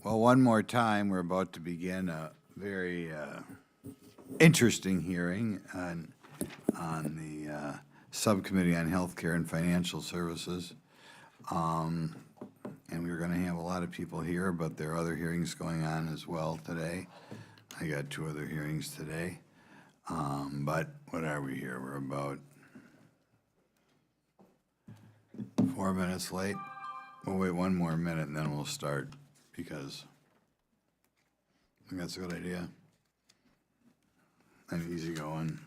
Well, one more time, we're about to begin a very interesting hearing on the Subcommittee on Healthcare and Financial Services. And we're going to have a lot of people here, but there are other hearings going on as well today. I got 2 other hearings today. But what are we here? We're about 4 minutes late. We'll wait 1 more minute and then we'll start, because I think that's a good idea. And easy going.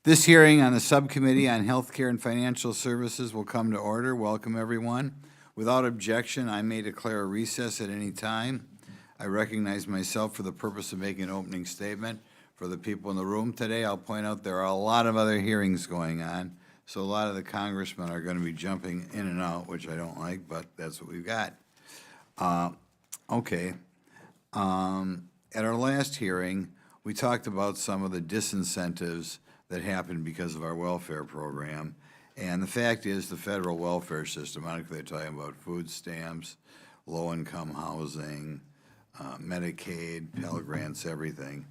This hearing on the Subcommittee on Healthcare and Financial Services will come to order. Welcome, everyone. Without objection, I may declare a recess at any time. I recognize myself for the purpose of making an opening statement. For the people in the room today, I'll point out there are a lot of other hearings going on, so a lot of the congressmen are going to be jumping in and out, which I don't like, but that's what we've got. Okay. At our last hearing, we talked about some of the disincentives that happened because of our welfare program. And the fact is, the federal welfare system, I don't know if they're talking about food stamps, low-income housing, Medicaid, Pell Grants, everything,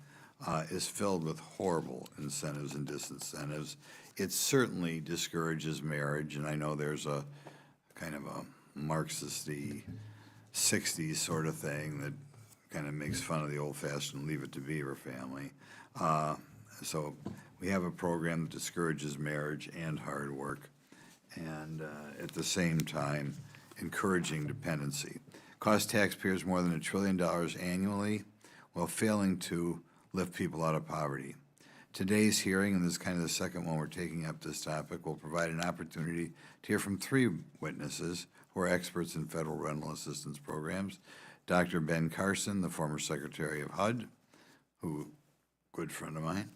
is filled with horrible incentives and disincentives. It certainly discourages marriage, and I know there's a kind of a Marxist-y 60s sort of thing that kind of makes fun of the old-fashioned Leave It to Beaver family. So we have a program that discourages marriage and hard work, and at the same time, encouraging dependency. Costs taxpayers more than $1 trillion annually while failing to lift people out of poverty. Today's hearing, and this is kind of the second one we're taking up this topic, will provide an opportunity to hear from 3 witnesses who are experts in federal rental assistance programs. Dr. Ben Carson, the former Secretary of HUD, who, good friend of mine.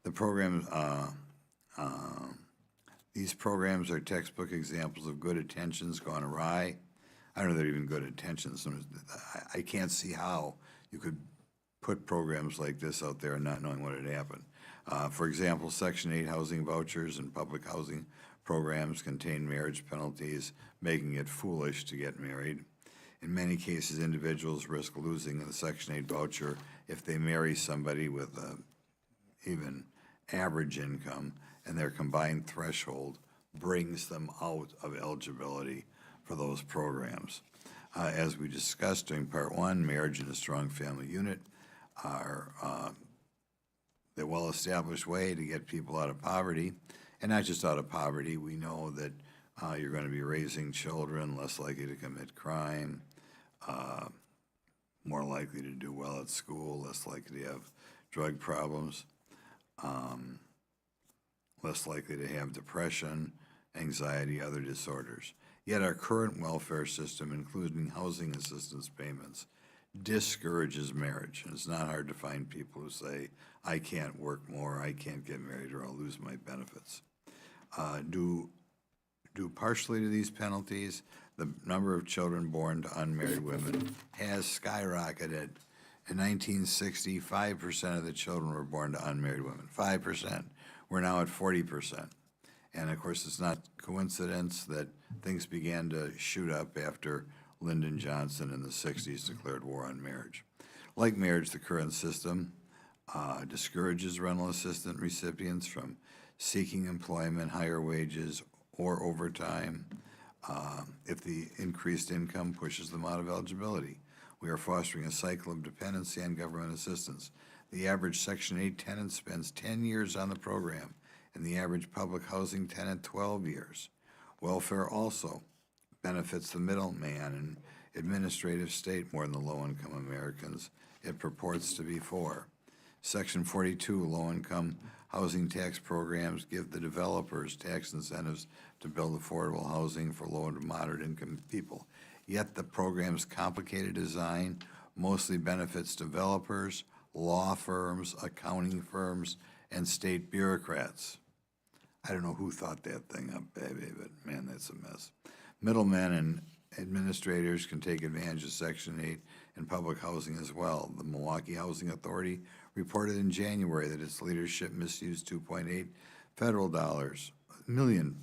The program, these programs are textbook examples of good intentions gone awry. I don't know if they're even good intentions. I can't see how you could put programs like this out there and not knowing what had happened. For example, Section 8 housing vouchers and public housing programs contain marriage penalties, making it foolish to get married. In many cases, individuals risk losing the Section 8 voucher if they marry somebody with even average income, and their combined threshold brings them out of eligibility for those programs. As we discussed during Part 1, marriage and a strong family unit are the well-established way to get people out of poverty, and not just out of poverty. We know that you're going to be raising children, less likely to commit crime, more likely to do well at school, less likely to have drug problems, less likely to have depression, anxiety, other disorders. Yet our current welfare system, including housing assistance payments, discourages marriage. And it's not hard to find people who say, I can't work more, I can't get married, or I'll lose my benefits. Due partially to these penalties, the number of children born to unmarried women has skyrocketed. In 1960, 5% of the children were born to unmarried women. 5%. We're now at 40%. And of course, it's not coincidence that things began to shoot up after Lyndon Johnson in the 60s declared war on marriage. Like marriage, the current system discourages rental assistance recipients from seeking employment, higher wages, or overtime if the increased income pushes them out of eligibility. We are fostering a cycle of dependency on government assistance. The average Section 8 tenant spends 10 years on the program, and the average public housing tenant 12 years. Welfare also benefits the middleman and administrative state more than the low-income Americans it purports to be for. Section 42 low-income housing tax programs give the developers tax incentives to build affordable housing for low and moderate income people. Yet the program's complicated design mostly benefits developers, law firms, accounting firms, and state bureaucrats. I don't know who thought that thing up, baby, but man, that's a mess. Middlemen and administrators can take advantage of Section 8 in public housing as well. The Milwaukee Housing Authority reported in January that its leadership misused $2.8 million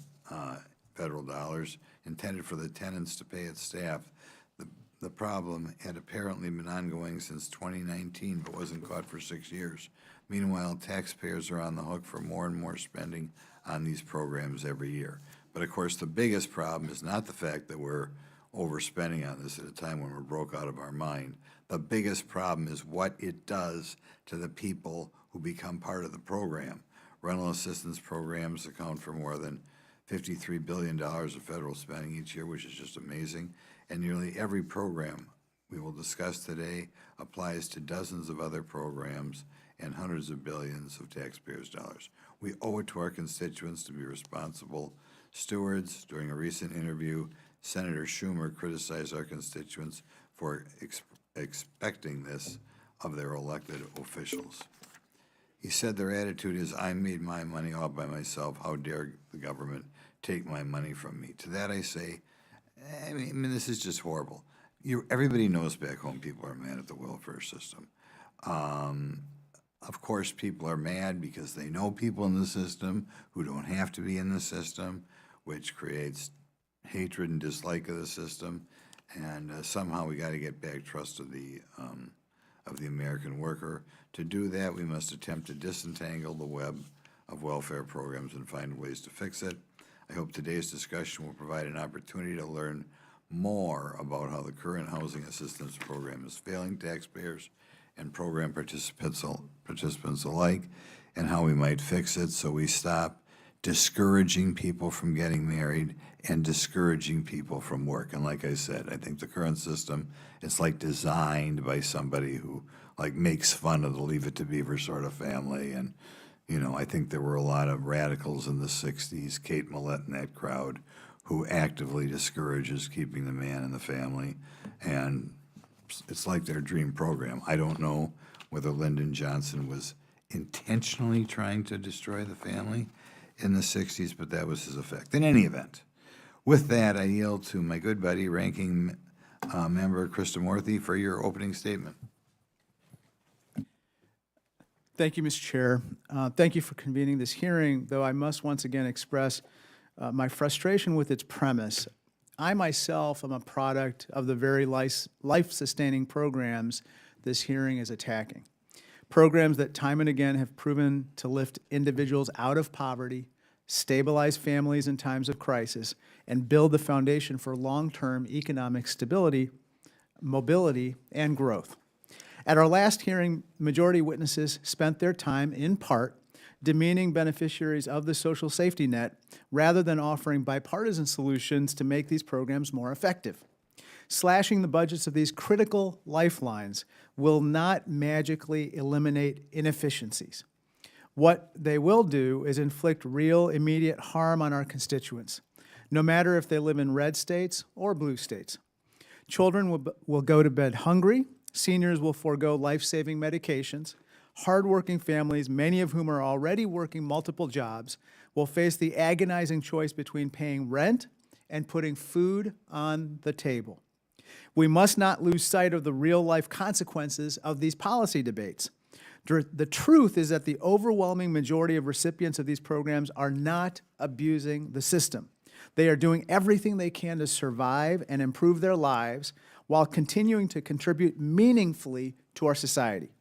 federal dollars intended for the tenants to pay its staff. The problem had apparently been ongoing since 2019, but wasn't caught for 6 years. Meanwhile, taxpayers are on the hook for more and more spending on these programs every year. But of course, the biggest problem is not the fact that we're overspending on this at a time when we're broke out of our mind. The biggest problem is what it does to the people who become part of the program. Rental assistance programs account for more than $53 billion of federal spending each year, which is just amazing. And nearly every program we will discuss today applies to dozens of other programs and hundreds of billions of taxpayers' dollars. We owe it to our constituents to be responsible stewards. During a recent interview, Senator Schumer criticized our constituents for expecting this of their elected officials. He said their attitude is, I made my money all by myself. How dare the government take my money from me? To that I say, I mean this is just horrible. Everybody knows back home people are mad at the welfare system. Of course, people are mad because they know people in the system who don't have to be in the system, which creates hatred and dislike of the system. And somehow we got to get back trust of the American worker. To do that, we must attempt to disentangle the web of welfare programs and find ways to fix it. I hope today's discussion will provide an opportunity to learn more about how the current housing assistance program is failing taxpayers and program participants alike, and how we might fix it so we stop discouraging people from getting married and discouraging people from work. And like I said, I think the current system is like designed by somebody who like makes fun of the Leave It to Beaver sort of family. And, you know, I think there were a lot of radicals in the 60s, Kate Millett and that crowd, who actively discourages keeping the man in the family. And it's like their dream program. I don't know whether Lyndon Johnson was intentionally trying to destroy the family in the 60s, but that was his effect. In any event, with that, I yield to my good buddy, Ranking Member Krista Morthy, for your opening statement. Thank you, Mr. Chair. Thank you for convening this hearing, though I must once again express my frustration with its premise. I myself am a product of the very life-sustaining programs this hearing is attacking. Programs that time and again have proven to lift individuals out of poverty, stabilize families in times of crisis, and build the foundation for long-term economic stability, mobility, and growth. At our last hearing, majority witnesses spent their time, in part, demeaning beneficiaries of the social safety net rather than offering bipartisan solutions to make these programs more effective. Slashing the budgets of these critical lifelines will not magically eliminate inefficiencies. What they will do is inflict real, immediate harm on our constituents, no matter if they live in red states or blue states. Children will go to bed hungry, seniors will forego life-saving medications, hardworking families, many of whom are already working multiple jobs, will face the agonizing choice between paying rent and putting food on the table. We must not lose sight of the real-life consequences of these policy debates. The truth is that the overwhelming majority of recipients of these programs are not abusing the system. They are doing everything they can to survive and improve their lives while continuing to contribute meaningfully to our society.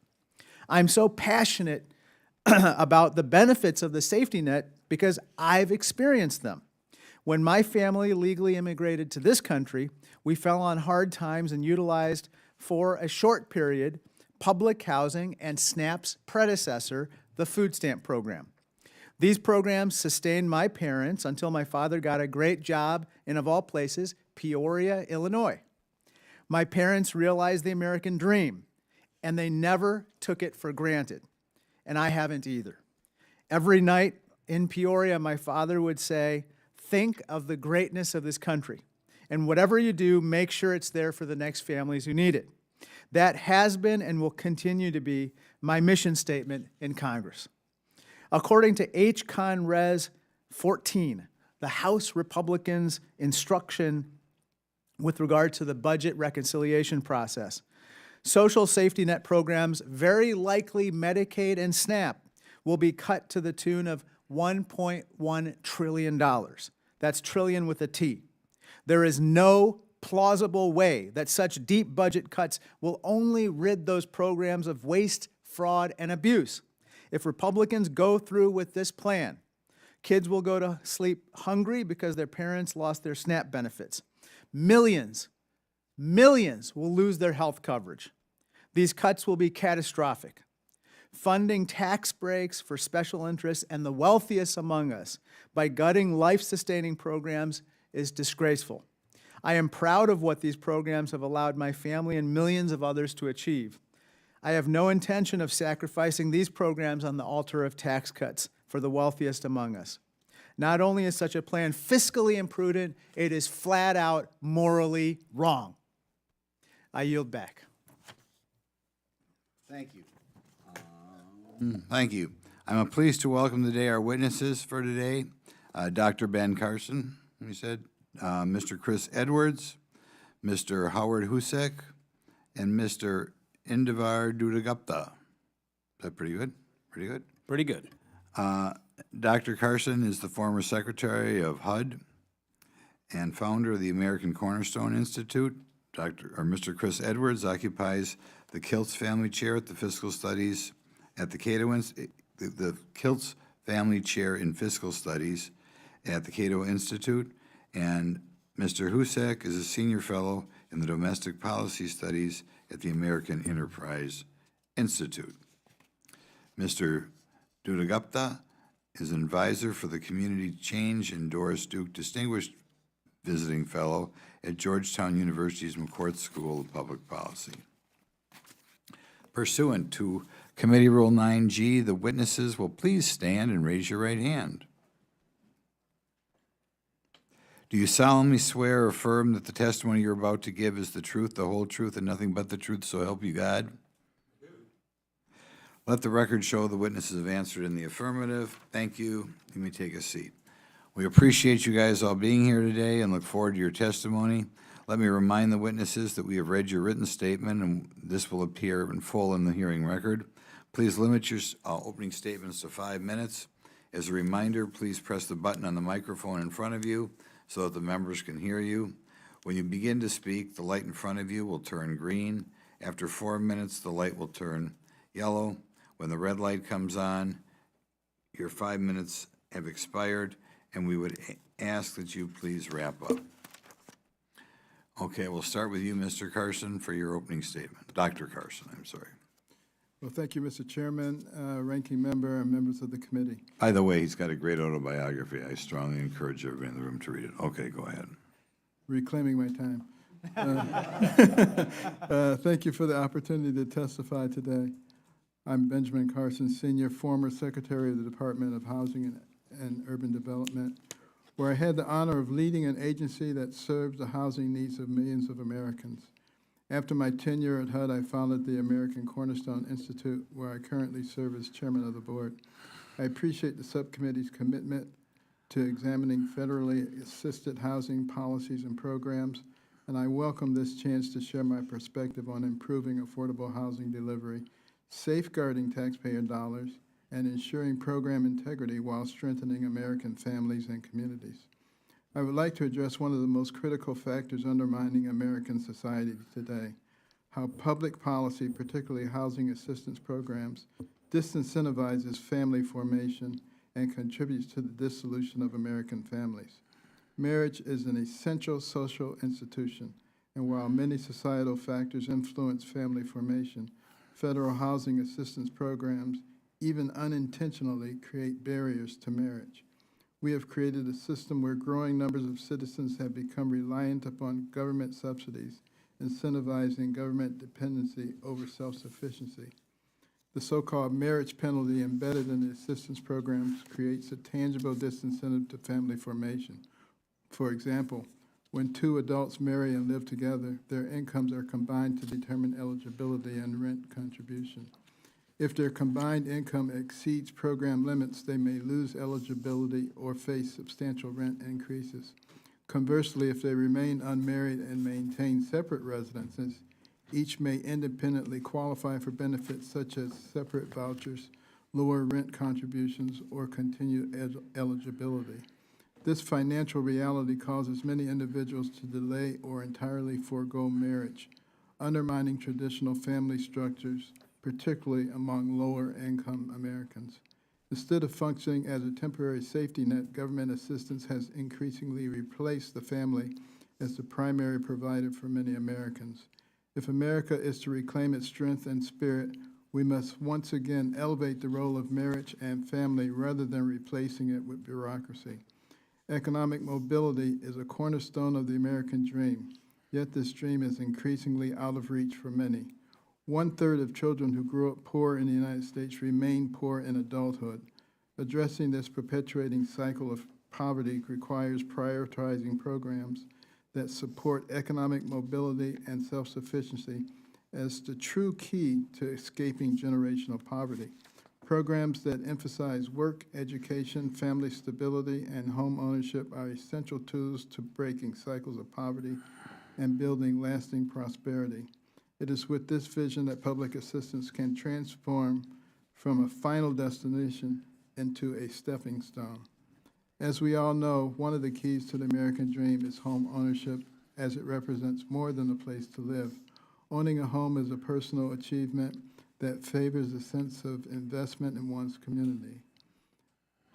I'm so passionate about the benefits of the safety net because I've experienced them. When my family legally immigrated to this country, we fell on hard times and utilized, for a short period, public housing and SNAP's predecessor, the food stamp program. These programs sustained my parents until my father got a great job in, of all places, Peoria, Illinois. My parents realized the American dream, and they never took it for granted, and I haven't either. Every night in Peoria, my father would say, think of the greatness of this country, and whatever you do, make sure it's there for the next families who need it. That has been and will continue to be my mission statement in Congress. According to H. Con Res 14, the House Republicans' instruction with regard to the budget reconciliation process. Social safety net programs, very likely Medicaid and SNAP, will be cut to the tune of $1.1 trillion. That's trillion with a T. There is no plausible way that such deep budget cuts will only rid those programs of waste, fraud, and abuse. If Republicans go through with this plan, kids will go to sleep hungry because their parents lost their SNAP benefits. Millions will lose their health coverage. These cuts will be catastrophic. Funding tax breaks for special interests and the wealthiest among us by gutting life-sustaining programs is disgraceful. I am proud of what these programs have allowed my family and millions of others to achieve. I have no intention of sacrificing these programs on the altar of tax cuts for the wealthiest among us. Not only is such a plan fiscally imprudent, it is flat out morally wrong. I yield back. Thank you. Thank you. I'm pleased to welcome today our witnesses for today, Dr. Ben Carson, we said, Mr. Chris Edwards, Mr. Howard Husock, and Mr. Indivar Dutta-Gupta. Is that pretty good? Pretty good? Pretty good. Dr. Carson is the former secretary of HUD and founder of the American Cornerstone Institute. Mr. Chris Edwards occupies the Kiltz Family Chair at the Fiscal Studies at the Cato the Kiltz Family Chair in Fiscal Studies at the Cato Institute, and Mr. Husock is a senior fellow in the Domestic Policy Studies at the American Enterprise Institute. Mr. Dutta-Gupta is an advisor for the Community Change and Doris Duke Distinguished Visiting Fellow at Georgetown University's McCourt School of Public Policy. Pursuant to Committee Rule 9G, the witnesses will please stand and raise your right hand. Do you solemnly swear or affirm that the testimony you're about to give is the truth, the whole truth, and nothing but the truth, so help you God? Let the record show the witnesses have answered in the affirmative. Thank you. You may take a seat. We appreciate you guys all being here today and look forward to your testimony. Let me remind the witnesses that we have read your written statement, and this will appear in full in the hearing record. Please limit your opening statements to 5 minutes. As a reminder, please press the button on the microphone in front of you so that the members can hear you. When you begin to speak, the light in front of you will turn green. After 4 minutes, the light will turn yellow. When the red light comes on, your 5 minutes have expired, and we would ask that you please wrap up. Okay, we'll start with you, Mr. Carson, for your opening statement. Dr. Carson, I'm sorry. Well, thank you, Mr. Chairman, ranking member, and members of the committee. By the way, he's got a great autobiography. I strongly encourage everybody in the room to read it. Okay, go ahead. Reclaiming my time. Thank you for the opportunity to testify today. I'm Benjamin Carson, Senior, former Secretary of the Department of Housing and Urban Development, where I had the honor of leading an agency that serves the housing needs of millions of Americans. After my tenure at HUD, I founded the American Cornerstone Institute, where I currently serve as chairman of the board. I appreciate the subcommittee's commitment to examining federally assisted housing policies and programs, and I welcome this chance to share my perspective on improving affordable housing delivery, safeguarding taxpayer dollars, and ensuring program integrity while strengthening American families and communities. I would like to address one of the most critical factors undermining American society today, how public policy, particularly housing assistance programs, disincentivizes family formation and contributes to the dissolution of American families. Marriage is an essential social institution, and while many societal factors influence family formation, federal housing assistance programs, even unintentionally, create barriers to marriage. We have created a system where growing numbers of citizens have become reliant upon government subsidies, incentivizing government dependency over self-sufficiency. The so-called marriage penalty embedded in the assistance programs creates a tangible disincentive to family formation. For example, when two adults marry and live together, their incomes are combined to determine eligibility and rent contribution. If their combined income exceeds program limits, they may lose eligibility or face substantial rent increases. Conversely, if they remain unmarried and maintain separate residences, each may independently qualify for benefits such as separate vouchers, lower rent contributions, or continued eligibility. This financial reality causes many individuals to delay or entirely forego marriage, undermining traditional family structures, particularly among lower-income Americans. Instead of functioning as a temporary safety net, government assistance has increasingly replaced the family as the primary provider for many Americans. If America is to reclaim its strength and spirit, we must once again elevate the role of marriage and family rather than replacing it with bureaucracy. Economic mobility is a cornerstone of the American dream, yet this dream is increasingly out of reach for many. 1/3 of children who grew up poor in the United States remain poor in adulthood. Addressing this perpetuating cycle of poverty requires prioritizing programs that support economic mobility and self-sufficiency as the true key to escaping generational poverty. Programs that emphasize work, education, family stability, and home ownership are essential tools to breaking cycles of poverty and building lasting prosperity. It is with this vision that public assistance can transform from a final destination into a stepping stone. As we all know, one of the keys to the American dream is home ownership, as it represents more than a place to live. Owning a home is a personal achievement that favors a sense of investment in one's community.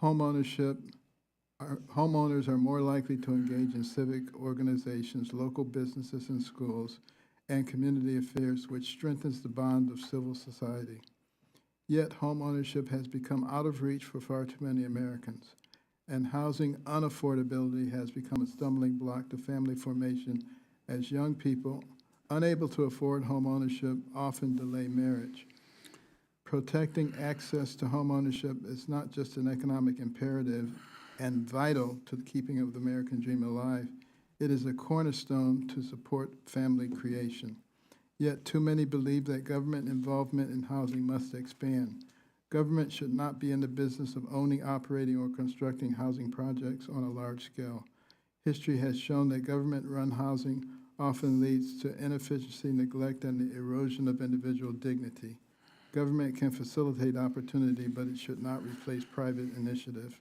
Homeowners are more likely to engage in civic organizations, local businesses and schools, and community affairs, which strengthens the bond of civil society. Yet home ownership has become out of reach for far too many Americans, and housing unaffordability has become a stumbling block to family formation as young people, unable to afford home ownership, often delay marriage. Protecting access to home ownership is not just an economic imperative and vital to the keeping of the American dream alive, it is a cornerstone to support family creation. Yet too many believe that government involvement in housing must expand. Government should not be in the business of owning, operating, or constructing housing projects on a large scale. History has shown that government-run housing often leads to inefficiency, neglect, and the erosion of individual dignity. Government can facilitate opportunity, but it should not replace private initiative.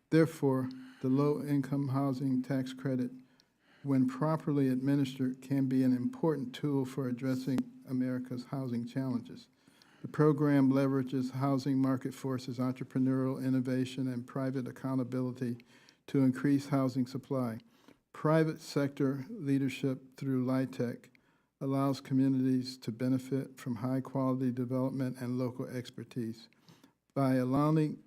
Therefore, the low-income housing tax credit, when properly administered, can be an important tool for addressing America's housing challenges. The program leverages housing market forces, entrepreneurial innovation, and private accountability to increase housing supply. Private sector leadership through LITC allows communities to benefit from high-quality development and local expertise. By aligning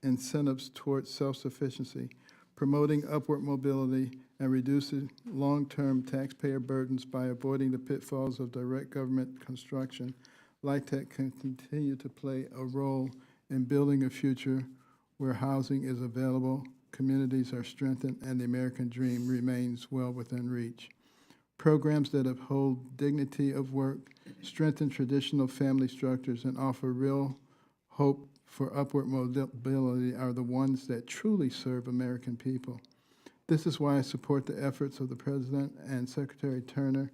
incentives towards self-sufficiency, promoting upward mobility, and reducing long-term taxpayer burdens by avoiding the pitfalls of direct government construction, LITC can continue to play a role in building a future where housing is available, communities are strengthened, and the American dream remains well within reach. Programs that uphold dignity of work, strengthen traditional family structures, and offer real hope for upward mobility are the ones that truly serve American people. This is why I support the efforts of the President and Secretary Turner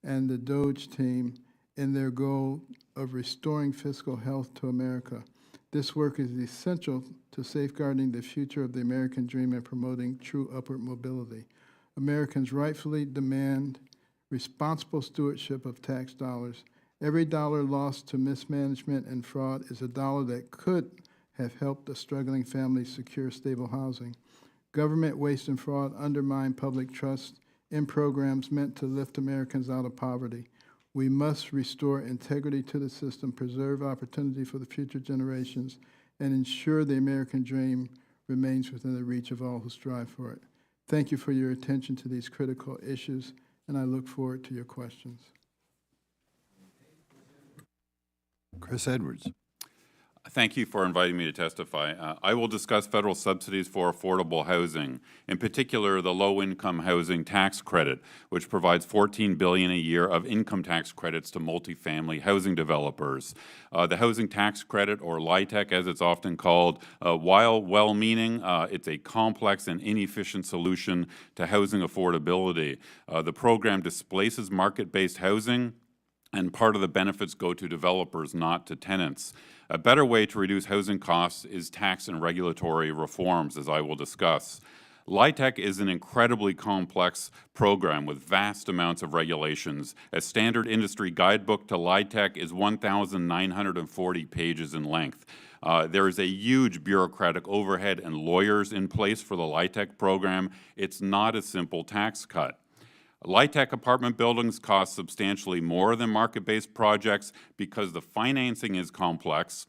and the DOGE team in their goal of restoring fiscal health to America. This work is essential to safeguarding the future of the American dream and promoting true upward mobility. Americans rightfully demand responsible stewardship of tax dollars. Every dollar lost to mismanagement and fraud is a dollar that could have helped a struggling family secure stable housing. Government waste and fraud undermine public trust in programs meant to lift Americans out of poverty. We must restore integrity to the system, preserve opportunity for the future generations, and ensure the American dream remains within the reach of all who strive for it. Thank you for your attention to these critical issues, and I look forward to your questions. Chris Edwards. Thank you for inviting me to testify. I will discuss federal subsidies for affordable housing, in particular the low-income housing tax credit, which provides $14 billion a year of income tax credits to multifamily housing developers. The housing tax credit, or LITC as it's often called, while well-meaning, it's a complex and inefficient solution to housing affordability. The program displaces market-based housing, and part of the benefits go to developers, not to tenants. A better way to reduce housing costs is tax and regulatory reforms, as I will discuss. LITC is an incredibly complex program with vast amounts of regulations. A standard industry guidebook to LITC is 1,940 pages in length. There is a huge bureaucratic overhead and lawyers in place for the LITC program. It's not a simple tax cut. LITC apartment buildings cost substantially more than market-based projects because the financing is complex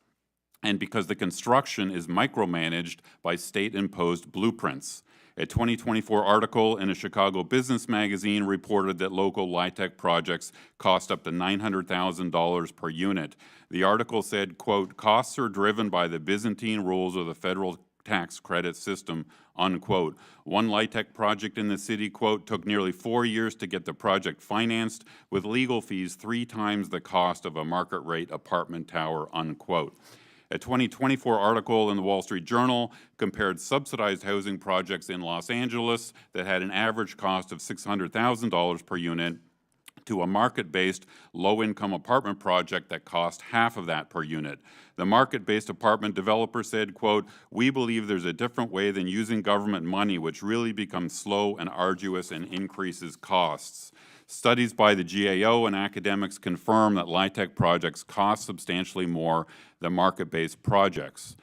and because the construction is micromanaged by state-imposed blueprints. A 2024 article in a Chicago business magazine reported that local LITC projects cost up to $900,000 per unit. The article said, quote, "Costs are driven by the Byzantine rules of the federal tax credit system," unquote. One LITC project in the city, quote, "took nearly 4 years to get the project financed with legal fees 3 times the cost of a market rate apartment tower," unquote. A 2024 article in the Wall Street Journal compared subsidized housing projects in Los Angeles that had an average cost of $600,000 per unit to a market-based low-income apartment project that cost half of that per unit. The market-based apartment developer said, quote, "We believe there's a different way than using government money, which really becomes slow and arduous and increases costs." Studies by the GAO and academics confirm that LITC projects cost substantially more than market-based projects.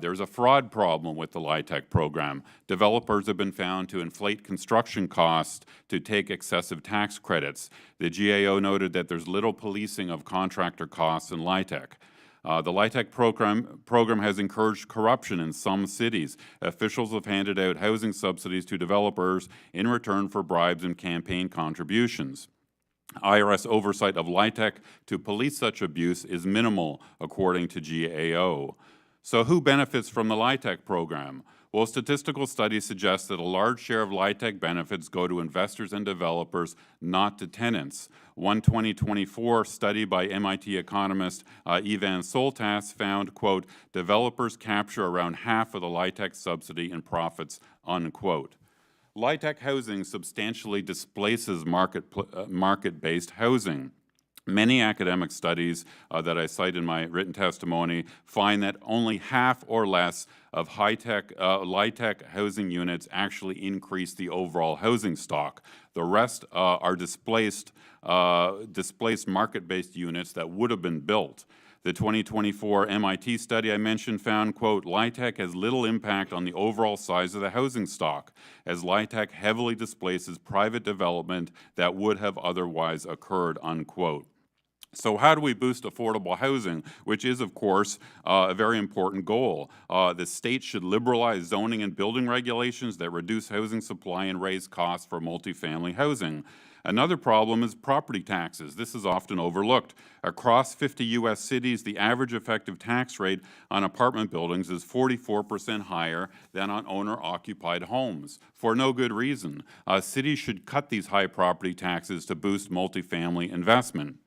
There's a fraud problem with the LITC program. Developers have been found to inflate construction costs to take excessive tax credits. The GAO noted that there's little policing of contractor costs in LITC. The LITC program has encouraged corruption in some cities. Officials have handed out housing subsidies to developers in return for bribes and campaign contributions. IRS oversight of LITC to police such abuse is minimal, according to GAO. So who benefits from the LITC program? Well, statistical studies suggest that a large share of LITC benefits go to investors and developers, not to tenants. One 2024 study by MIT economist Ivan Soltas found, quote, "Developers capture around half of the LITC subsidy in profits," unquote. LITC housing substantially displaces market-based housing. Many academic studies that I cite in my written testimony find that only half or less of LITC housing units actually increase the overall housing stock. The rest are displaced market-based units that would have been built. The 2024 MIT study I mentioned found, quote, "LITC has little impact on the overall size of the housing stock, as LITC heavily displaces private development that would have otherwise occurred," unquote. So how do we boost affordable housing, which is, of course, a very important goal? The state should liberalize zoning and building regulations that reduce housing supply and raise costs for multifamily housing. Another problem is property taxes. This is often overlooked. Across 50 U.S. cities, the average effective tax rate on apartment buildings is 44% higher than on owner-occupied homes, for no good reason. Cities should cut these high property taxes to boost multifamily investment.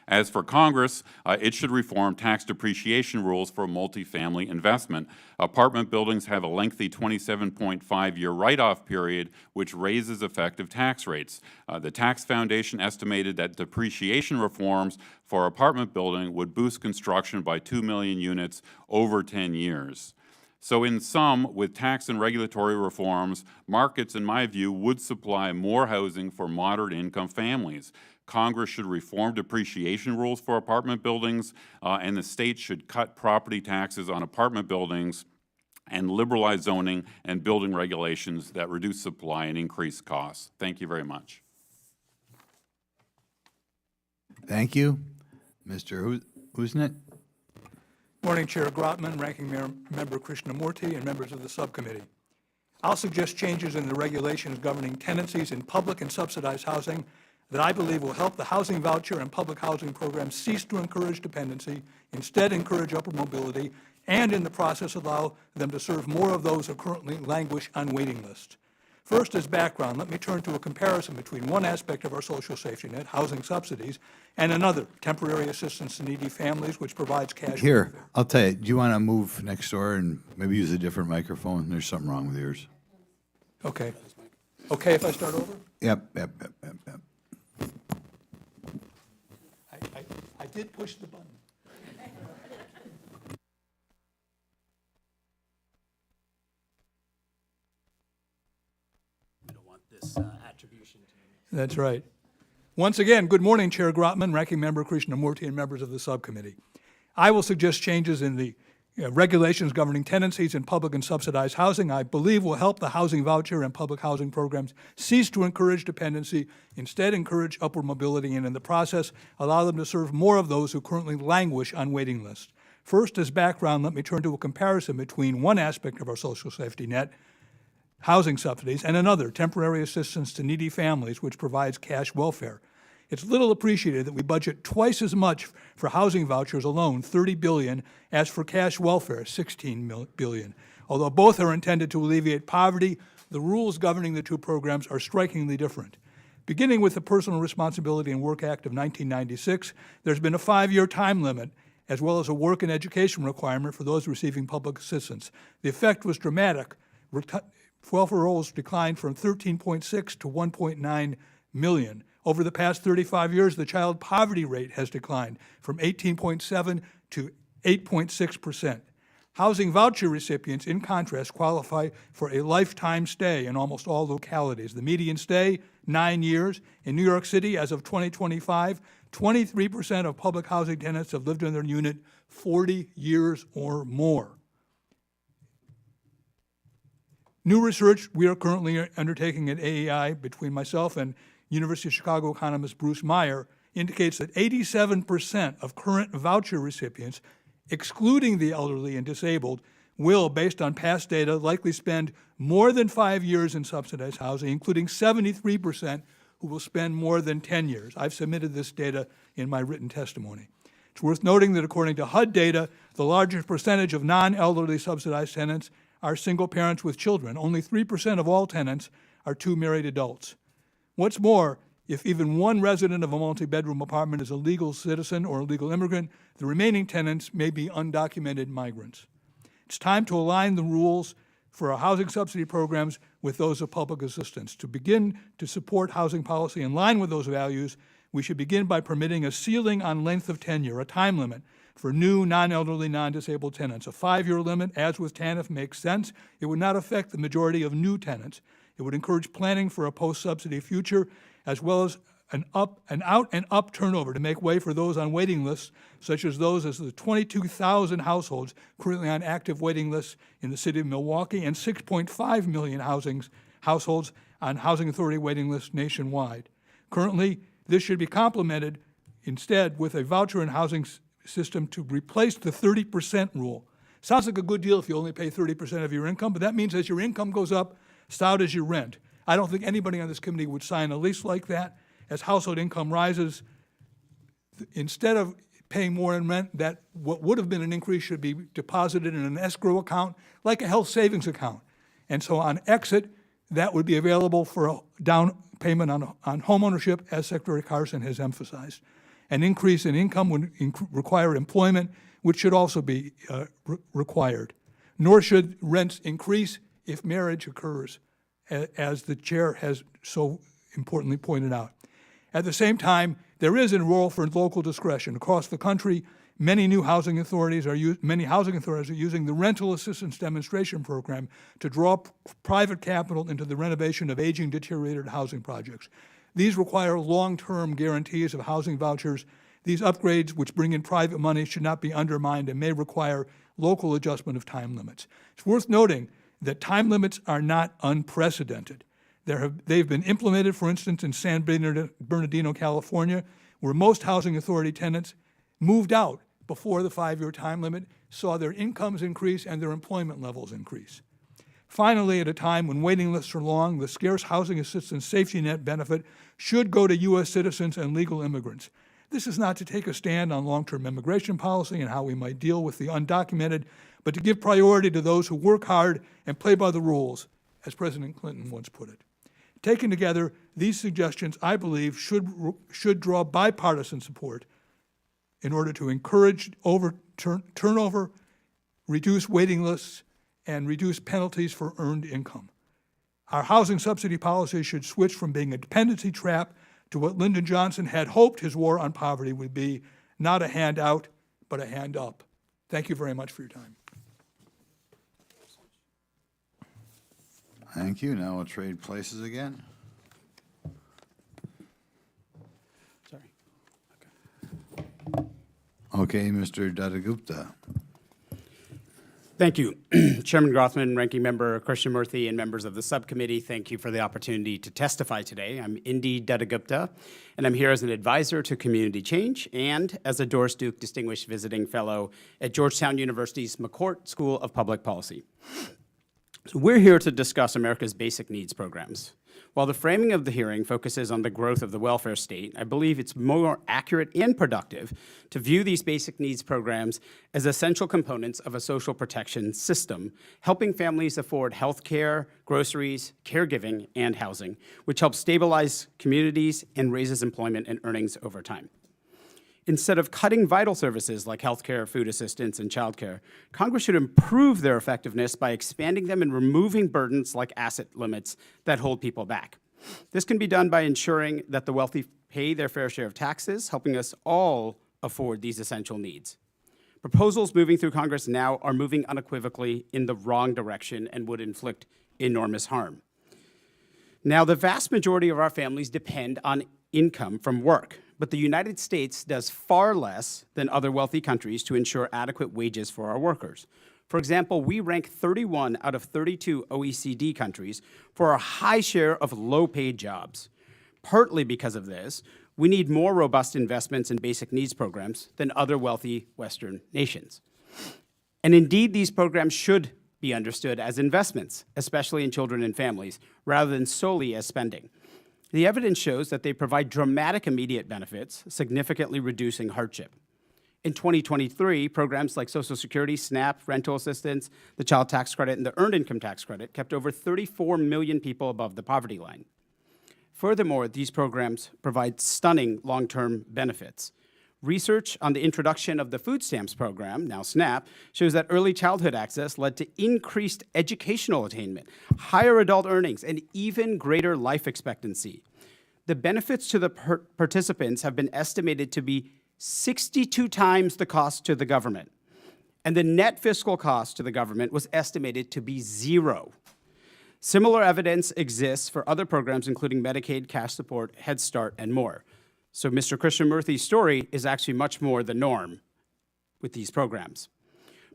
As for Congress, it should reform tax depreciation rules for multifamily investment. Apartment buildings have a lengthy 27.5-year write-off period, which raises effective tax rates. The Tax Foundation estimated that depreciation reforms for apartment building would boost construction by 2 million units over 10 years. So in sum, with tax and regulatory reforms, markets, in my view, would supply more housing for moderate income families. Congress should reform depreciation rules for apartment buildings, and the state should cut property taxes on apartment buildings and liberalize zoning and building regulations that reduce supply and increase costs. Thank you very much. Thank you. Mr. Husock? Morning, Chair Grotman, Ranking Member Krishnamurti, and members of the subcommittee. I'll suggest changes in the regulations governing tenancies in public and subsidized housing that I believe will help the housing voucher and public housing programs cease to encourage dependency, instead encourage upward mobility, and in the process allow them to serve more of those who currently languish on waiting lists. First, as background, let me turn to a comparison between one aspect of our social safety net, housing subsidies, and another, temporary assistance to needy families, which provides cash. Here, I'll tell you, do you want to move next door and maybe use a different microphone? There's something wrong with yours. Okay. Okay if I start over? Yep. I did push the button. I don't want this attribution to me. That's right. Once again, good morning, Chair Grotman, Ranking Member Krishnamurti, and members of the subcommittee. I will suggest changes in the regulations governing tenancies in public and subsidized housing I believe will help the housing voucher and public housing programs cease to encourage dependency, instead encourage upward mobility, and in the process allow them to serve more of those who currently languish on waiting lists. First, as background, let me turn to a comparison between one aspect of our social safety net, housing subsidies, and another, temporary assistance to needy families, which provides cash welfare. It's little appreciated that we budget twice as much for housing vouchers alone, $30 billion, as for cash welfare, $16 billion. Although both are intended to alleviate poverty, the rules governing the two programs are strikingly different. Beginning with the Personal Responsibility and Work Act of 1996, there's been a 5-year time limit, as well as a work and education requirement for those receiving public assistance. The effect was dramatic. Welfare rolls declined from 13.6 to 1.9 million. Over the past 35 years, the child poverty rate has declined from 18.7 to 8.6%. Housing voucher recipients, in contrast, qualify for a lifetime stay in almost all localities. The median stay, 9 years. In New York City, as of 2025, 23% of public housing tenants have lived in their unit 40 years or more. New research we are currently undertaking at AEI between myself and University of Chicago economist Bruce Meyer indicates that 87% of current voucher recipients, excluding the elderly and disabled, will, based on past data, likely spend more than 5 years in subsidized housing, including 73% who will spend more than 10 years. I've submitted this data in my written testimony. It's worth noting that according to HUD data, the largest percentage of non-elderly subsidized tenants are single parents with children. Only 3% of all tenants are two married adults. What's more, if even one resident of a multi-bedroom apartment is a legal citizen or a legal immigrant, the remaining tenants may be undocumented migrants. It's time to align the rules for our housing subsidy programs with those of public assistance. To begin to support housing policy in line with those values, we should begin by permitting a ceiling on length of tenure, a time limit, for new non-elderly, non-disabled tenants. A 5-year limit, as with TANF, makes sense. It would not affect the majority of new tenants. It would encourage planning for a post-subsidy future, as well as an out and up turnover to make way for those on waiting lists, such as those as the 22,000 households currently on active waiting lists in the city of Milwaukee and 6.5 million households on housing authority waiting lists nationwide. Currently, this should be complemented instead with a voucher and housing system to replace the 30% rule. Sounds like a good deal if you only pay 30% of your income, but that means as your income goes up, so does your rent. I don't think anybody on this committee would sign a lease like that. As household income rises, instead of paying more in rent, that what would have been an increase should be deposited in an escrow account, like a health savings account. And so on exit, that would be available for a down payment on home ownership, as Secretary Carson has emphasized. An increase in income would require employment, which should also be required. Nor should rents increase if marriage occurs, as the chair has so importantly pointed out. At the same time, there is a role for local discretion. Across the country, many housing authorities are using the Rental Assistance Demonstration Program to draw private capital into the renovation of aging, deteriorated housing projects. These require long-term guarantees of housing vouchers. These upgrades, which bring in private money, should not be undermined and may require local adjustment of time limits. It's worth noting that time limits are not unprecedented. They've been implemented, for instance, in San Bernardino, California, where most housing authority tenants moved out before the 5-year time limit, saw their incomes increase and their employment levels increase. Finally, at a time when waiting lists are long, the scarce housing assistance safety net benefit should go to U.S. citizens and legal immigrants. This is not to take a stand on long-term immigration policy and how we might deal with the undocumented, but to give priority to those who work hard and play by the rules, as President Clinton once put it. Taken together, these suggestions, I believe, should draw bipartisan support in order to encourage turnover, reduce waiting lists, and reduce penalties for earned income. Our housing subsidy policy should switch from being a dependency trap to what Lyndon Johnson had hoped his war on poverty would be, not a handout, but a hand up. Thank you very much for your time. Thank you. Now we'll trade places again. Sorry. Okay, Mr. Dutta-Gupta. Thank you. Chairman Grothman, Ranking Member Krishnamurthy, and members of the subcommittee, thank you for the opportunity to testify today. I'm Indivar Dutta-Gupta, and I'm here as an advisor to community change and as a Doris Duke Distinguished Visiting Fellow at Georgetown University's McCourt School of Public Policy. So we're here to discuss America's basic needs programs. While the framing of the hearing focuses on the growth of the welfare state, I believe it's more accurate and productive to view these basic needs programs as essential components of a social protection system, helping families afford health care, groceries, caregiving, and housing, which helps stabilize communities and raises employment and earnings over time. Instead of cutting vital services like healthcare, food assistance, and childcare, Congress should improve their effectiveness by expanding them and removing burdens like asset limits that hold people back. This can be done by ensuring that the wealthy pay their fair share of taxes, helping us all afford these essential needs. Proposals moving through Congress now are moving unequivocally in the wrong direction and would inflict enormous harm. Now, the vast majority of our families depend on income from work, but the United States does far less than other wealthy countries to ensure adequate wages for our workers. For example, we rank 31 out of 32 OECD countries for our high share of low-paid jobs. Partly because of this, we need more robust investments in basic needs programs than other wealthy Western nations. And indeed, these programs should be understood as investments, especially in children and families, rather than solely as spending. The evidence shows that they provide dramatic immediate benefits, significantly reducing hardship. In 2023, programs like Social Security, SNAP, rental assistance, the child tax credit, and the earned income tax credit kept over 34 million people above the poverty line. Furthermore, these programs provide stunning long-term benefits. Research on the introduction of the food stamps program, now SNAP, shows that early childhood access led to increased educational attainment, higher adult earnings, and even greater life expectancy. The benefits to the participants have been estimated to be 62 times the cost to the government, and the net fiscal cost to the government was estimated to be 0. Similar evidence exists for other programs, including Medicaid, cash support, Head Start, and more. So Mr. Krishnamurthy's story is actually much more the norm with these programs.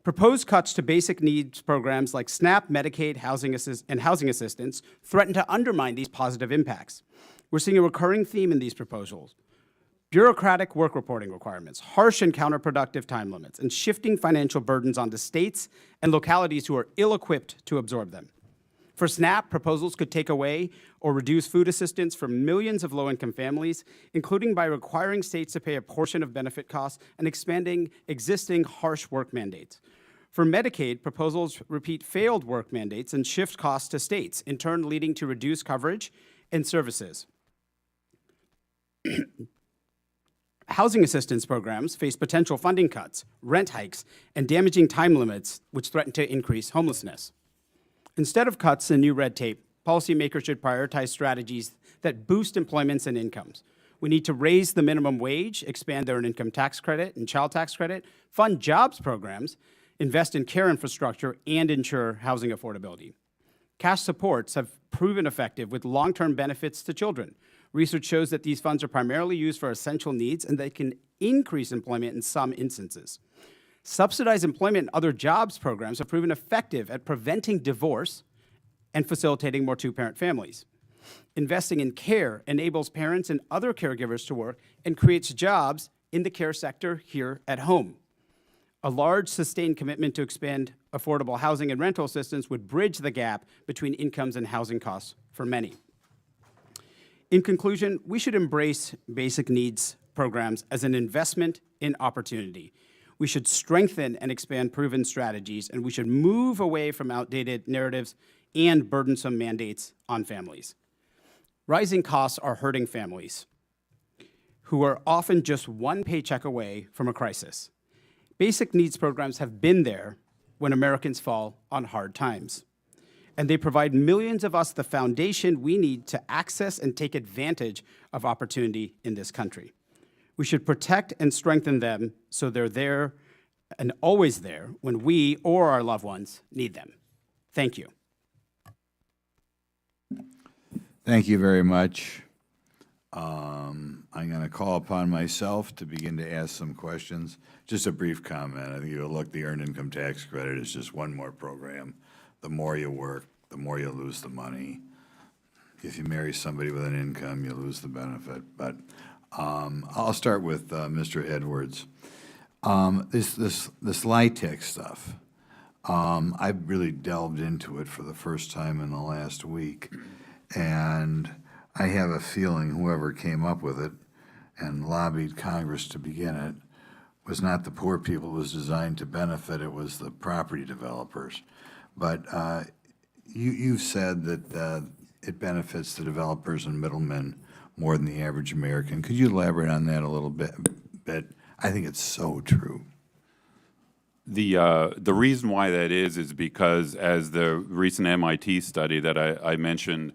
Proposed cuts to basic needs programs like SNAP, Medicaid, and housing assistance threaten to undermine these positive impacts. We're seeing a recurring theme in these proposals: bureaucratic work reporting requirements, harsh and counterproductive time limits, and shifting financial burdens onto states and localities who are ill-equipped to absorb them. For SNAP, proposals could take away or reduce food assistance for millions of low-income families, including by requiring states to pay a portion of benefit costs and expanding existing harsh work mandates. For Medicaid, proposals repeat failed work mandates and shift costs to states, in turn leading to reduced coverage and services. Housing assistance programs face potential funding cuts, rent hikes, and damaging time limits, which threaten to increase homelessness. Instead of cuts and new red tape, policymakers should prioritize strategies that boost employments and incomes. We need to raise the minimum wage, expand the earned income tax credit and child tax credit, fund jobs programs, invest in care infrastructure, and ensure housing affordability. Cash supports have proven effective with long-term benefits to children. Research shows that these funds are primarily used for essential needs and they can increase employment in some instances. Subsidized employment and other jobs programs have proven effective at preventing divorce and facilitating more two-parent families. Investing in care enables parents and other caregivers to work and creates jobs in the care sector here at home. A large, sustained commitment to expand affordable housing and rental assistance would bridge the gap between incomes and housing costs for many. In conclusion, we should embrace basic needs programs as an investment in opportunity. We should strengthen and expand proven strategies, and we should move away from outdated narratives and burdensome mandates on families. Rising costs are hurting families who are often just one paycheck away from a crisis. Basic needs programs have been there when Americans fall on hard times, and they provide millions of us the foundation we need to access and take advantage of opportunity in this country. We should protect and strengthen them so they're there and always there when we or our loved ones need them. Thank you. Thank you very much. I'm going to call upon myself to begin to ask some questions. Just a brief comment. I think you look, the Earned Income Tax Credit is just one more program. The more you work, the more you lose the money. If you marry somebody with an income, you lose the benefit. But I'll start with Mr. Edwards. This LITC stuff, I've really delved into it for the first time in the last week, and I have a feeling whoever came up with it and lobbied Congress to begin it was not the poor people it was designed to benefit, it was the property developers. But you've said that it benefits the developers and middlemen more than the average American. Could you elaborate on that a little bit? I think it's so true. The reason why that is because, as the recent MIT study that I mentioned,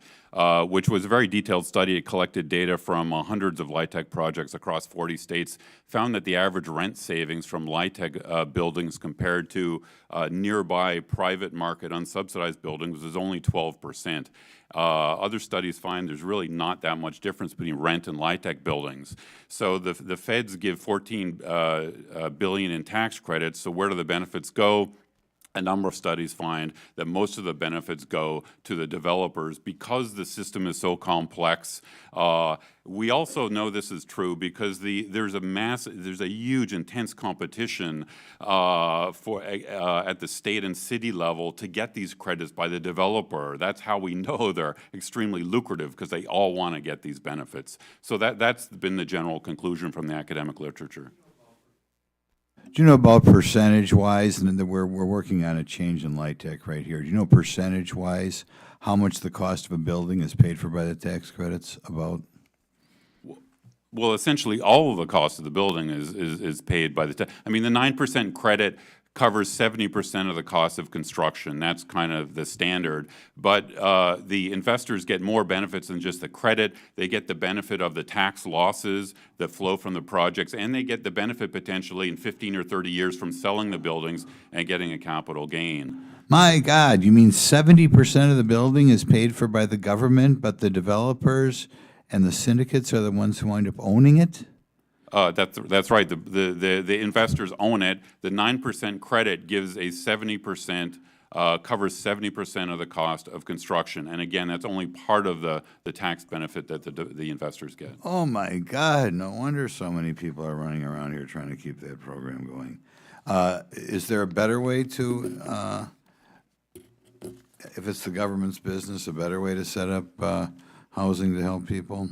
which was a very detailed study, it collected data from hundreds of LITC projects across 40 states, found that the average rent savings from LITC buildings compared to nearby private market unsubsidized buildings was only 12%. Other studies find there's really not that much difference between rent and LITC buildings. So the feds give $14 billion in tax credits, so where do the benefits go? A number of studies find that most of the benefits go to the developers because the system is so complex. We also know this is true because there's a huge, intense competition at the state and city level to get these credits by the developer. That's how we know they're extremely lucrative, because they all want to get these benefits. So that's been the general conclusion from the academic literature. Do you know about percentage-wise, and we're working on a change in LITC right here. Do you know percentage-wise how much the cost of a building is paid for by the tax credits about? Well, essentially, all of the cost of the building is paid by the I mean, the 9% credit covers 70% of the cost of construction. That's kind of the standard. But the investors get more benefits than just the credit. They get the benefit of the tax losses that flow from the projects, and they get the benefit potentially in 15 or 30 years from selling the buildings and getting a capital gain. My God, you mean 70% of the building is paid for by the government, but the developers and the syndicates are the ones who wind up owning it? That's right. The investors own it. The 9% credit gives a 70%, covers 70% of the cost of construction. And again, that's only part of the tax benefit that the investors get. Oh my God, no wonder so many people are running around here trying to keep that program going. Is there a better way to, if it's the government's business, a better way to set up housing to help people?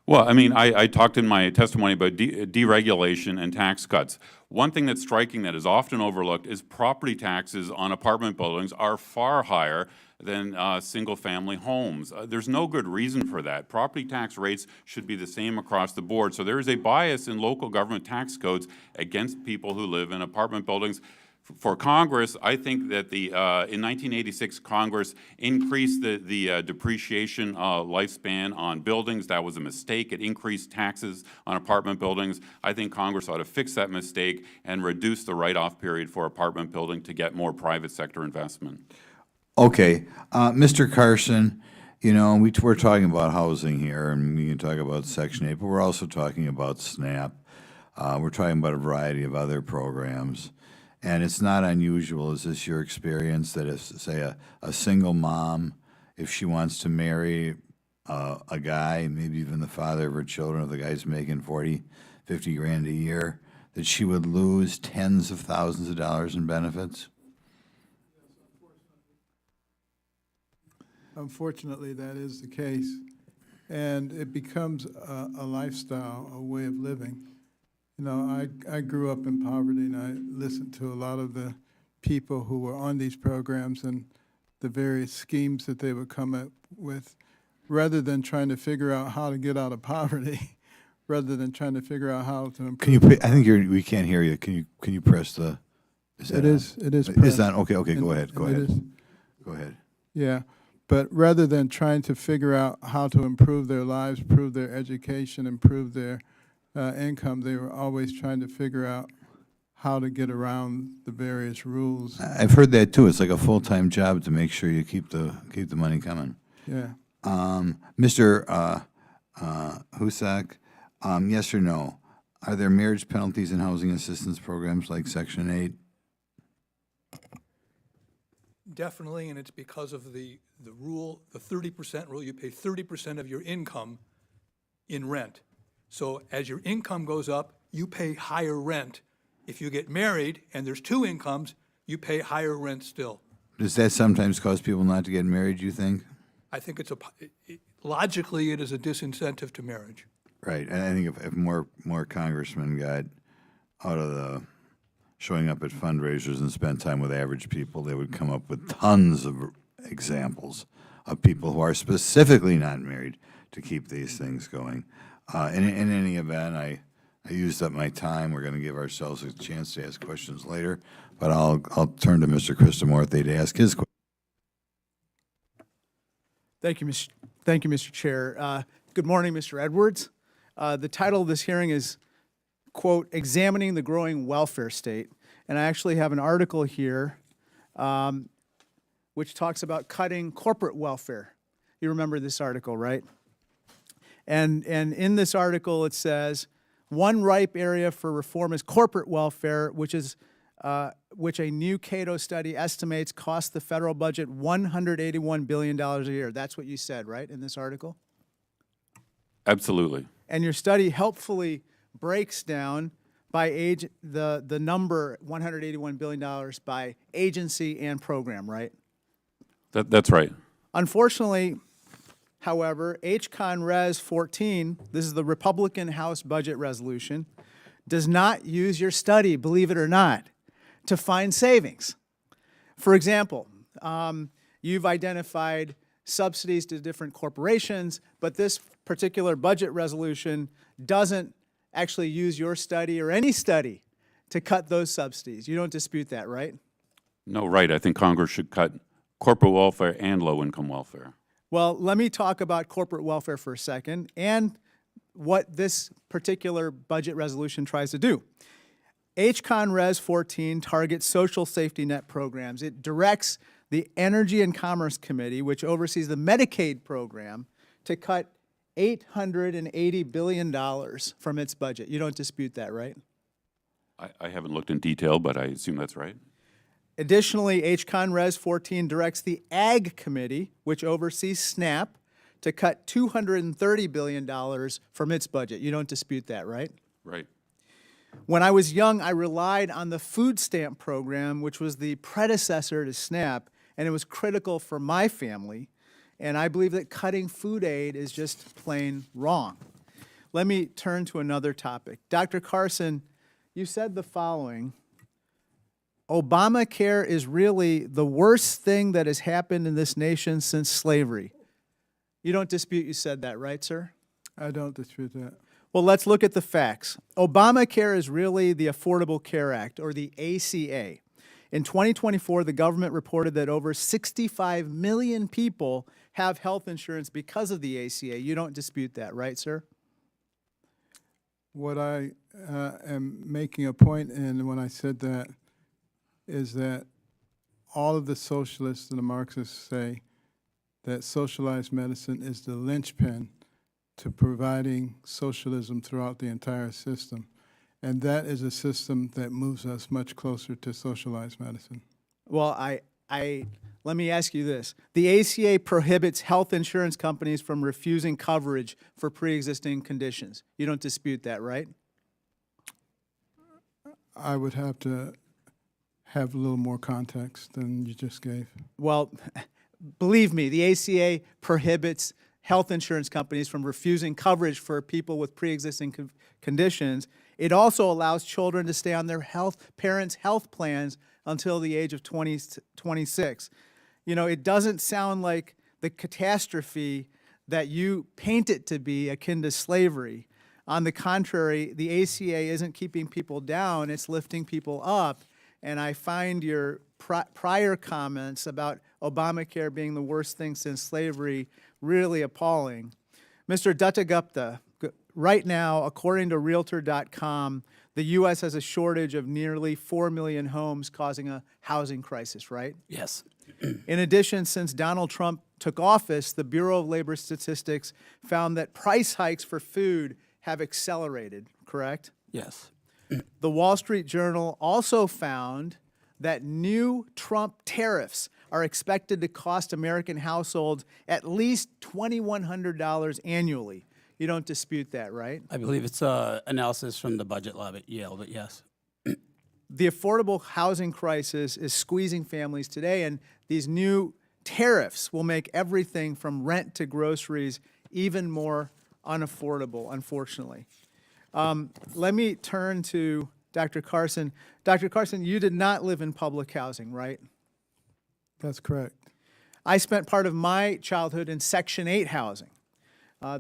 Well, I mean, I talked in my testimony about deregulation and tax cuts. One thing that's striking that is often overlooked is property taxes on apartment buildings are far higher than single-family homes. There's no good reason for that. Property tax rates should be the same across the board. So there is a bias in local government tax codes against people who live in apartment buildings. For Congress, I think that in 1986, Congress increased the depreciation lifespan on buildings. That was a mistake. It increased taxes on apartment buildings. I think Congress ought to fix that mistake and reduce the write-off period for apartment building to get more private sector investment. Okay, Mr. Carson, you know, we're talking about housing here, and we can talk about Section 8, but we're also talking about SNAP. We're talking about a variety of other programs. And it's not unusual, is this your experience, that if, say, a single mom, if she wants to marry a guy, maybe even the father of her children, if the guy's making 40, 50 grand a year, that she would lose tens of thousands of dollars in benefits? Unfortunately, that is the case. And it becomes a lifestyle, a way of living. You know, I grew up in poverty, and I listened to a lot of the people who were on these programs and the various schemes that they would come up with, rather than trying to figure out how to get out of poverty, rather than trying to figure out how to improve. Can you? I think we can't hear you. Can you press the? It is. Is pressed. that okay? Okay, go And- ahead. Go and it ahead. is. Go ahead. Yeah, but rather than trying to figure out how to improve their lives, improve their education, improve their income, they were always trying to figure out how to get around the various rules. I've heard that too. It's like a full-time job to make sure you keep the money coming. Yeah. Mr. Husock, yes or no? Are there marriage penalties in housing assistance programs like Section 8? Definitely, and it's because of the rule, the 30% rule. You pay 30% of your income in rent. So as your income goes up, you pay higher rent. If you get married and there's two incomes, you pay higher rent still. Does that sometimes cause people not to get married, you think? I think logically, it is a disincentive to marriage. Right, and I think if more congressmen got out of the showing up at fundraisers and spent time with average people, they would come up with tons of examples of people who are specifically not married to keep these things going. In any event, I used up my time. We're going to give ourselves a chance to ask questions later, but I'll turn to Mr. Krishnamurthy to ask his question. Thank you, Mr. Chair. Good morning, Mr. Edwards. The title of this hearing is, quote, "Examining the Growing Welfare State." And I actually have an article here which talks about cutting corporate welfare. You remember this article, right? And in this article, it says, one ripe area for reform is corporate welfare, which a new Cato study estimates costs the federal budget $181 billion a year. That's what you said, right, in this article? Absolutely. And your study helpfully breaks down by age the number $181 billion by agency and program, right? That's right. Unfortunately, however, HCon Res 14, this is the Republican House budget resolution, does not use your study, believe it or not, to find savings. For example, you've identified subsidies to different corporations, but this particular budget resolution doesn't actually use your study or any study to cut those subsidies. You don't dispute that, right? No, right. I think Congress should cut corporate welfare and low-income welfare. Well, let me talk about corporate welfare for a second and what this particular budget resolution tries to do. HCon Res 14 targets social safety net programs. It directs the Energy and Commerce Committee, which oversees the Medicaid program, to cut $880 billion from its budget. You don't dispute that, right? I haven't looked in detail, but I assume that's right. Additionally, HCon Res 14 directs the Ag Committee, which oversees SNAP, to cut $230 billion from its budget. You don't dispute that, right? Right. When I was young, I relied on the food stamp program, which was the predecessor to SNAP, and it was critical for my family. And I believe that cutting food aid is just plain wrong. Let me turn to another topic. Dr. Carson, you said the following: Obamacare is really the worst thing that has happened in this nation since slavery. You don't dispute you said that, right, sir? I don't dispute that. Well, let's look at the facts. Obamacare is really the Affordable Care Act, or the ACA. In 2024, the government reported that over 65 million people have health insurance because of the ACA. You don't dispute that, right, sir? What I am making a point in when I said that is that all of the socialists and the Marxists say that socialized medicine is the linchpin to providing socialism throughout the entire system. And that is a system that moves us much closer to socialized medicine. Well, let me ask you this. The ACA prohibits health insurance companies from refusing coverage for pre-existing conditions. You don't dispute that, right? I would have to have a little more context than you just gave. Well, believe me, the ACA prohibits health insurance companies from refusing coverage for people with pre-existing conditions. It also allows children to stay on their parents' health plans until the age of 26. You know, it doesn't sound like the catastrophe that you paint it to be akin to slavery. On the contrary, the ACA isn't keeping people down, it's lifting people up. And I find your prior comments about Obamacare being the worst thing since slavery really appalling. Mr. Dutta-Gupta, right now, according to Realtor.com, the U.S. has a shortage of nearly 4 million homes, causing a housing crisis, right? Yes. In addition, since Donald Trump took office, the Bureau of Labor Statistics found that price hikes for food have accelerated, correct? Yes. The Wall Street Journal also found that new Trump tariffs are expected to cost American households at least $2,100 annually. You don't dispute that, right? I believe it's analysis from the budget lab at Yale, but yes. The affordable housing crisis is squeezing families today, and these new tariffs will make everything from rent to groceries even more unaffordable, unfortunately. Let me turn to Dr. Carson. Dr. Carson, you did not live in public housing, right? That's correct. I spent part of my childhood in Section 8 housing.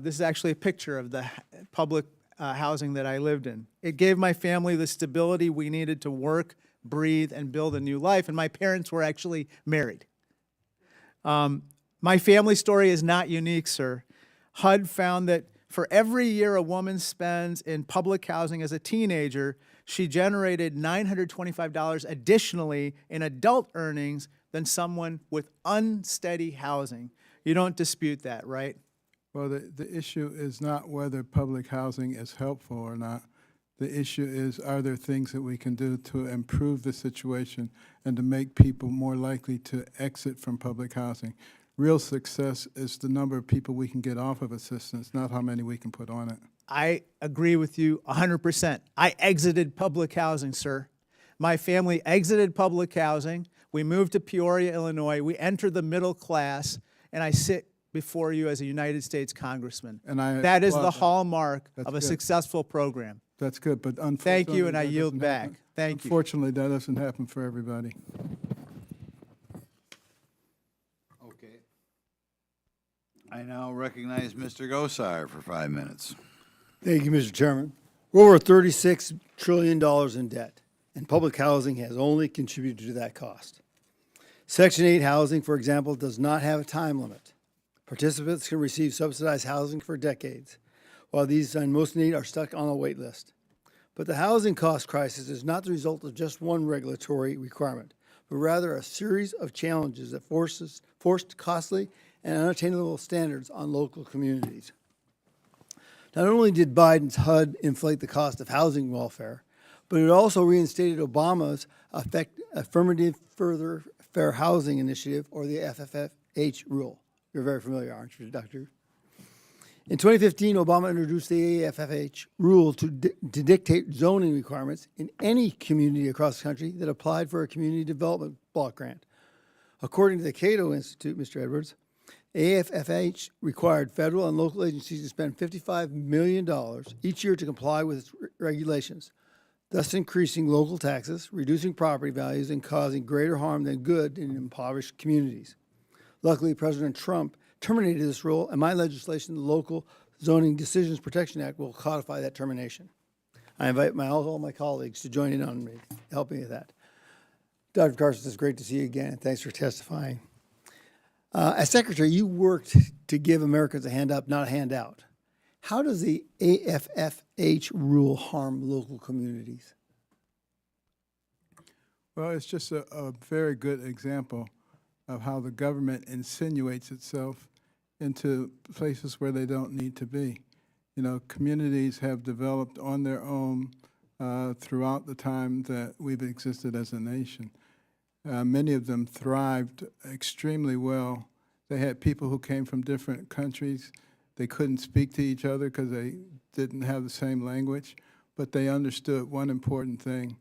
This is actually a picture of the public housing that I lived in. It gave my family the stability we needed to work, breathe, and build a new life, and my parents were actually married. My family story is not unique, sir. HUD found that for every year a woman spends in public housing as a teenager, she generated $925 additionally in adult earnings than someone with unsteady housing. You don't dispute that, right? Well, the issue is not whether public housing is helpful or not. The issue is, are there things that we can do to improve the situation and to make people more likely to exit from public housing? Real success is the number of people we can get off of assistance, not how many we can put on it. I agree with you 100%. I exited public housing, sir. My family exited public housing. We moved to Peoria, Illinois. We entered the middle class, and I sit before you as a United States congressman. And I that is applaud the that. hallmark That's of a good. successful program. That's good, but unfortunately, Thank you, and I that yield doesn't back. happen. Thank you. Unfortunately, that doesn't happen for everybody. Okay. I now recognize Mr. Gosar for 5 minutes. Thank you, Mr. Chairman. We're over $36 trillion in debt, and public housing has only contributed to that cost. Section 8 housing, for example, does not have a time limit. Participants can receive subsidized housing for decades, while these in most need are stuck on a wait list. But the housing cost crisis is not the result of just one regulatory requirement, but rather a series of challenges that forced costly and unattainable standards on local communities. Not only did Biden's HUD inflate the cost of housing welfare, but it also reinstated Obama's Affirmative Further Fair Housing Initiative, or the FFH rule. You're very familiar, aren't you, Doctor? In 2015, Obama introduced the AFFH rule to dictate zoning requirements in any community across the country that applied for a community development block grant. According to the Cato Institute, Mr. Edwards, AFFH required federal and local agencies to spend $55 million each year to comply with its regulations, thus increasing local taxes, reducing property values, and causing greater harm than good in impoverished communities. Luckily, President Trump terminated this rule, and my legislation, the Local Zoning Decisions Protection Act, will codify that termination. I invite all my colleagues to join in on me, help me with that. Dr. Carson, it's great to see you again, and thanks for testifying. As Secretary, you worked to give Americans a hand up, not a handout. How does the AFFH rule harm local communities? Well, it's just a very good example of how the government insinuates itself into places where they don't need to be. You know, communities have developed on their own throughout the time that we've existed as a nation. Many of them thrived extremely well. They had people who came from different countries. They couldn't speak to each other because they didn't have the same language, but they understood one important thing,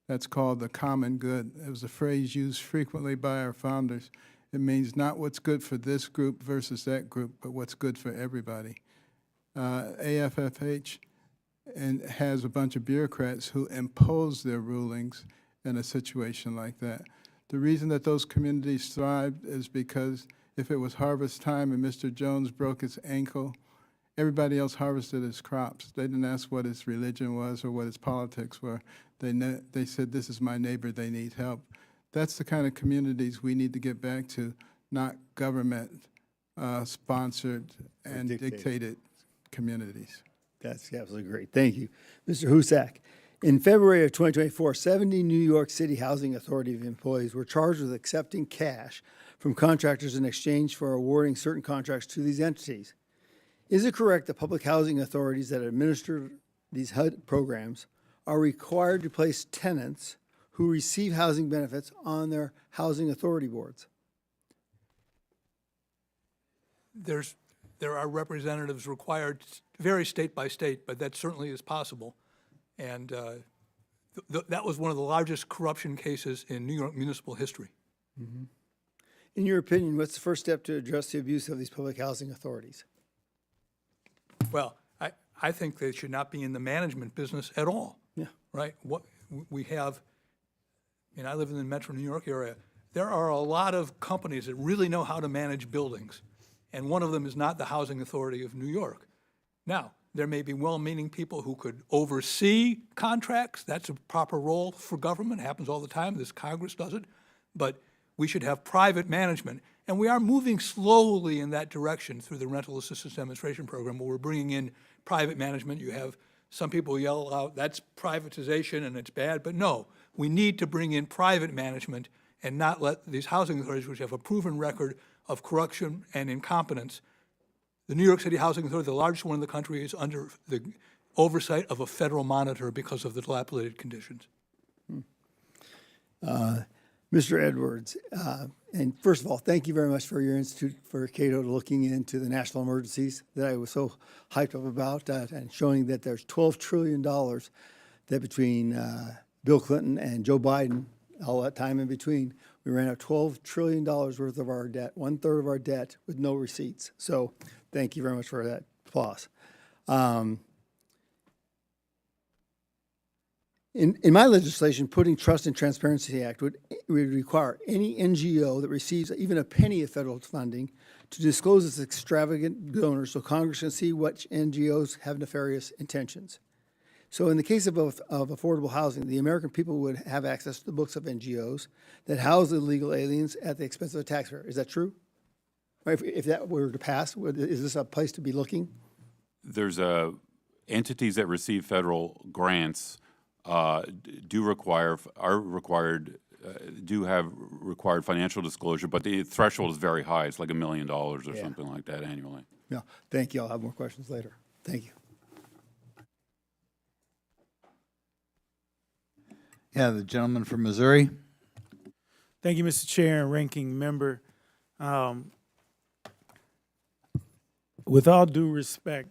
That's called the common good. It was a phrase used frequently by our founders. It means not what's good for this group versus that group, but what's good for everybody. AFFH has a bunch of bureaucrats who impose their rulings in a situation like that. The reason that those communities thrived is because if it was harvest time and Mr. Jones broke his ankle, everybody else harvested his crops. They didn't ask what his religion was or what his politics were. They said, this is my neighbor, they need help. That's the kind of communities we need to get back to, not government sponsored and dictated communities. That's absolutely great. Thank you. Mr. Husock, in February of 2024, 70 New York City Housing Authority employees were charged with accepting cash from contractors in exchange for awarding certain contracts to these entities. Is it correct that public housing authorities that administer these HUD programs are required to place tenants who receive housing benefits on their housing authority boards? There are representatives required, vary state by state, but that certainly is possible. And that was one of the largest corruption cases in New York municipal history. In your opinion, what's the first step to address the abuse of these public housing authorities? Well, I think they should not be in the management business at all. Yeah. Right? What we have, I live in the Metro New York area. There are a lot of companies that really know how to manage buildings, and one of them is not the Housing Authority of New York. Now, there may be well-meaning people who could oversee contracts. That's a proper role for government. It happens all the time. This Congress does it. But we should have private management. And we are moving slowly in that direction through the Rental Assistance Demonstration Program, where we're bringing in private management. You have some people yell out, that's privatization and it's bad. But no, we need to bring in private management and not let these housing authorities, which have a proven record of corruption and incompetence. The New York City Housing Authority, the largest one in the country, is under the oversight of a federal monitor because of the dilapidated conditions. Mr. Edwards, and first of all, thank you very much for your Institute for Cato looking into the national emergencies that I was so hyped up about and showing that there's $12 trillion that between Bill Clinton and Joe Biden, all that time in between, we ran out $12 trillion worth of our debt, 1/3 of our debt with no receipts. So thank you very much for that applause. In my legislation, putting Trust and Transparency Act would require any NGO that receives even a penny of federal funding to disclose its extravagant donors so Congress can see which NGOs have nefarious intentions. So in the case of affordable housing, the American people would have access to the books of NGOs that house illegal aliens at the expense of a taxpayer. Is that true? If that were to pass, is this a place to be looking? There's entities that receive federal grants do have required financial disclosure, but the threshold is very high. It's like $1 million or something like that annually. No, thank you. I'll have more questions later. Thank you. Yeah, the gentleman from Missouri. Thank you, Mr. Chair and Ranking Member. With all due respect,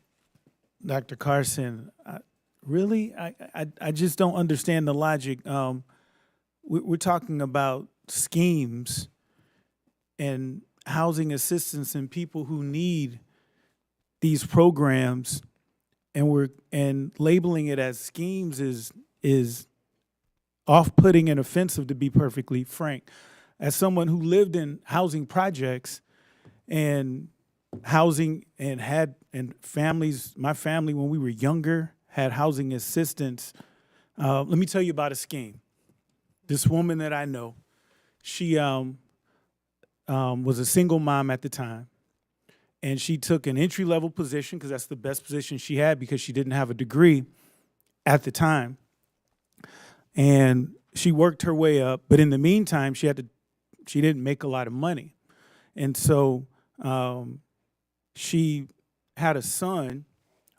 Dr. Carson, really, I just don't understand the logic. We're talking about schemes and housing assistance and people who need these programs, and labeling it as schemes is off-putting and offensive, to be perfectly frank. As someone who lived in housing projects and housing and families, my family when we were younger had housing assistance. Let me tell you about a scheme. This woman that I know, she was a single mom at the time, and she took an entry-level position because that's the best position she had because she didn't have a degree at the time. And she worked her way up, but in the meantime, she didn't make a lot of money. And so she had a son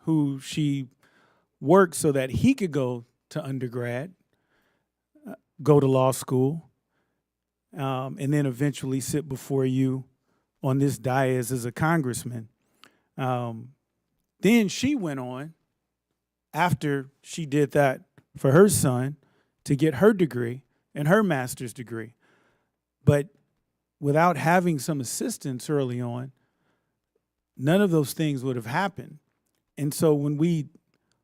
who she worked so that he could go to undergrad, go to law school, and then eventually sit before you on this dais as a congressman. Then she went on, after she did that for her son, to get her degree and her master's degree. But without having some assistance early on, none of those things would have happened. And so when we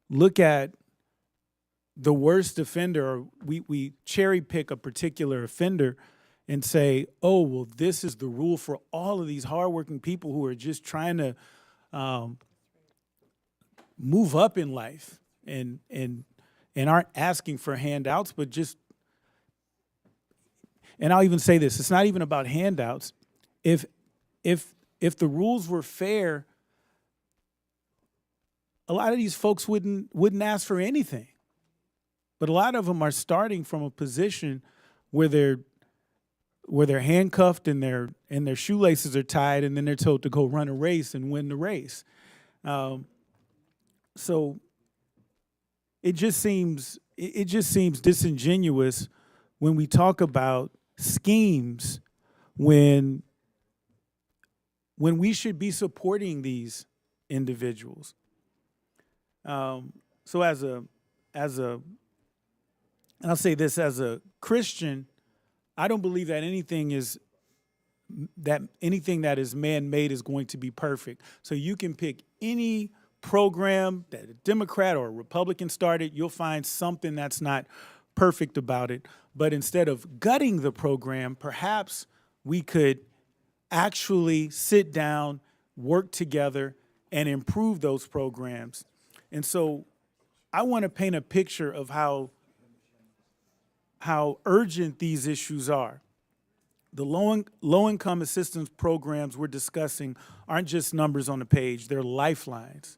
look at the worst offender, or we cherry pick a particular offender and say, oh, well, this is the rule for all of these hardworking people who are just trying to move up in life and aren't asking for handouts, but just, and I'll even say this, it's not even about handouts. If the rules were fair, a lot of these folks wouldn't ask for anything. But a lot of them are starting from a position where they're handcuffed and their shoelaces are tied, and then they're told to go run a race and win the race. So it just seems disingenuous when we talk about schemes when we should be supporting these individuals. So as a and I'll say this, as a Christian, I don't believe that anything that is man-made is going to be perfect. So you can pick any program that a Democrat or a Republican started, you'll find something that's not perfect about it. But instead of gutting the program, perhaps we could actually sit down, work together, and improve those programs. And so I want to paint a picture of how urgent these issues are. The low-income assistance programs we're discussing aren't just numbers on the page, they're lifelines.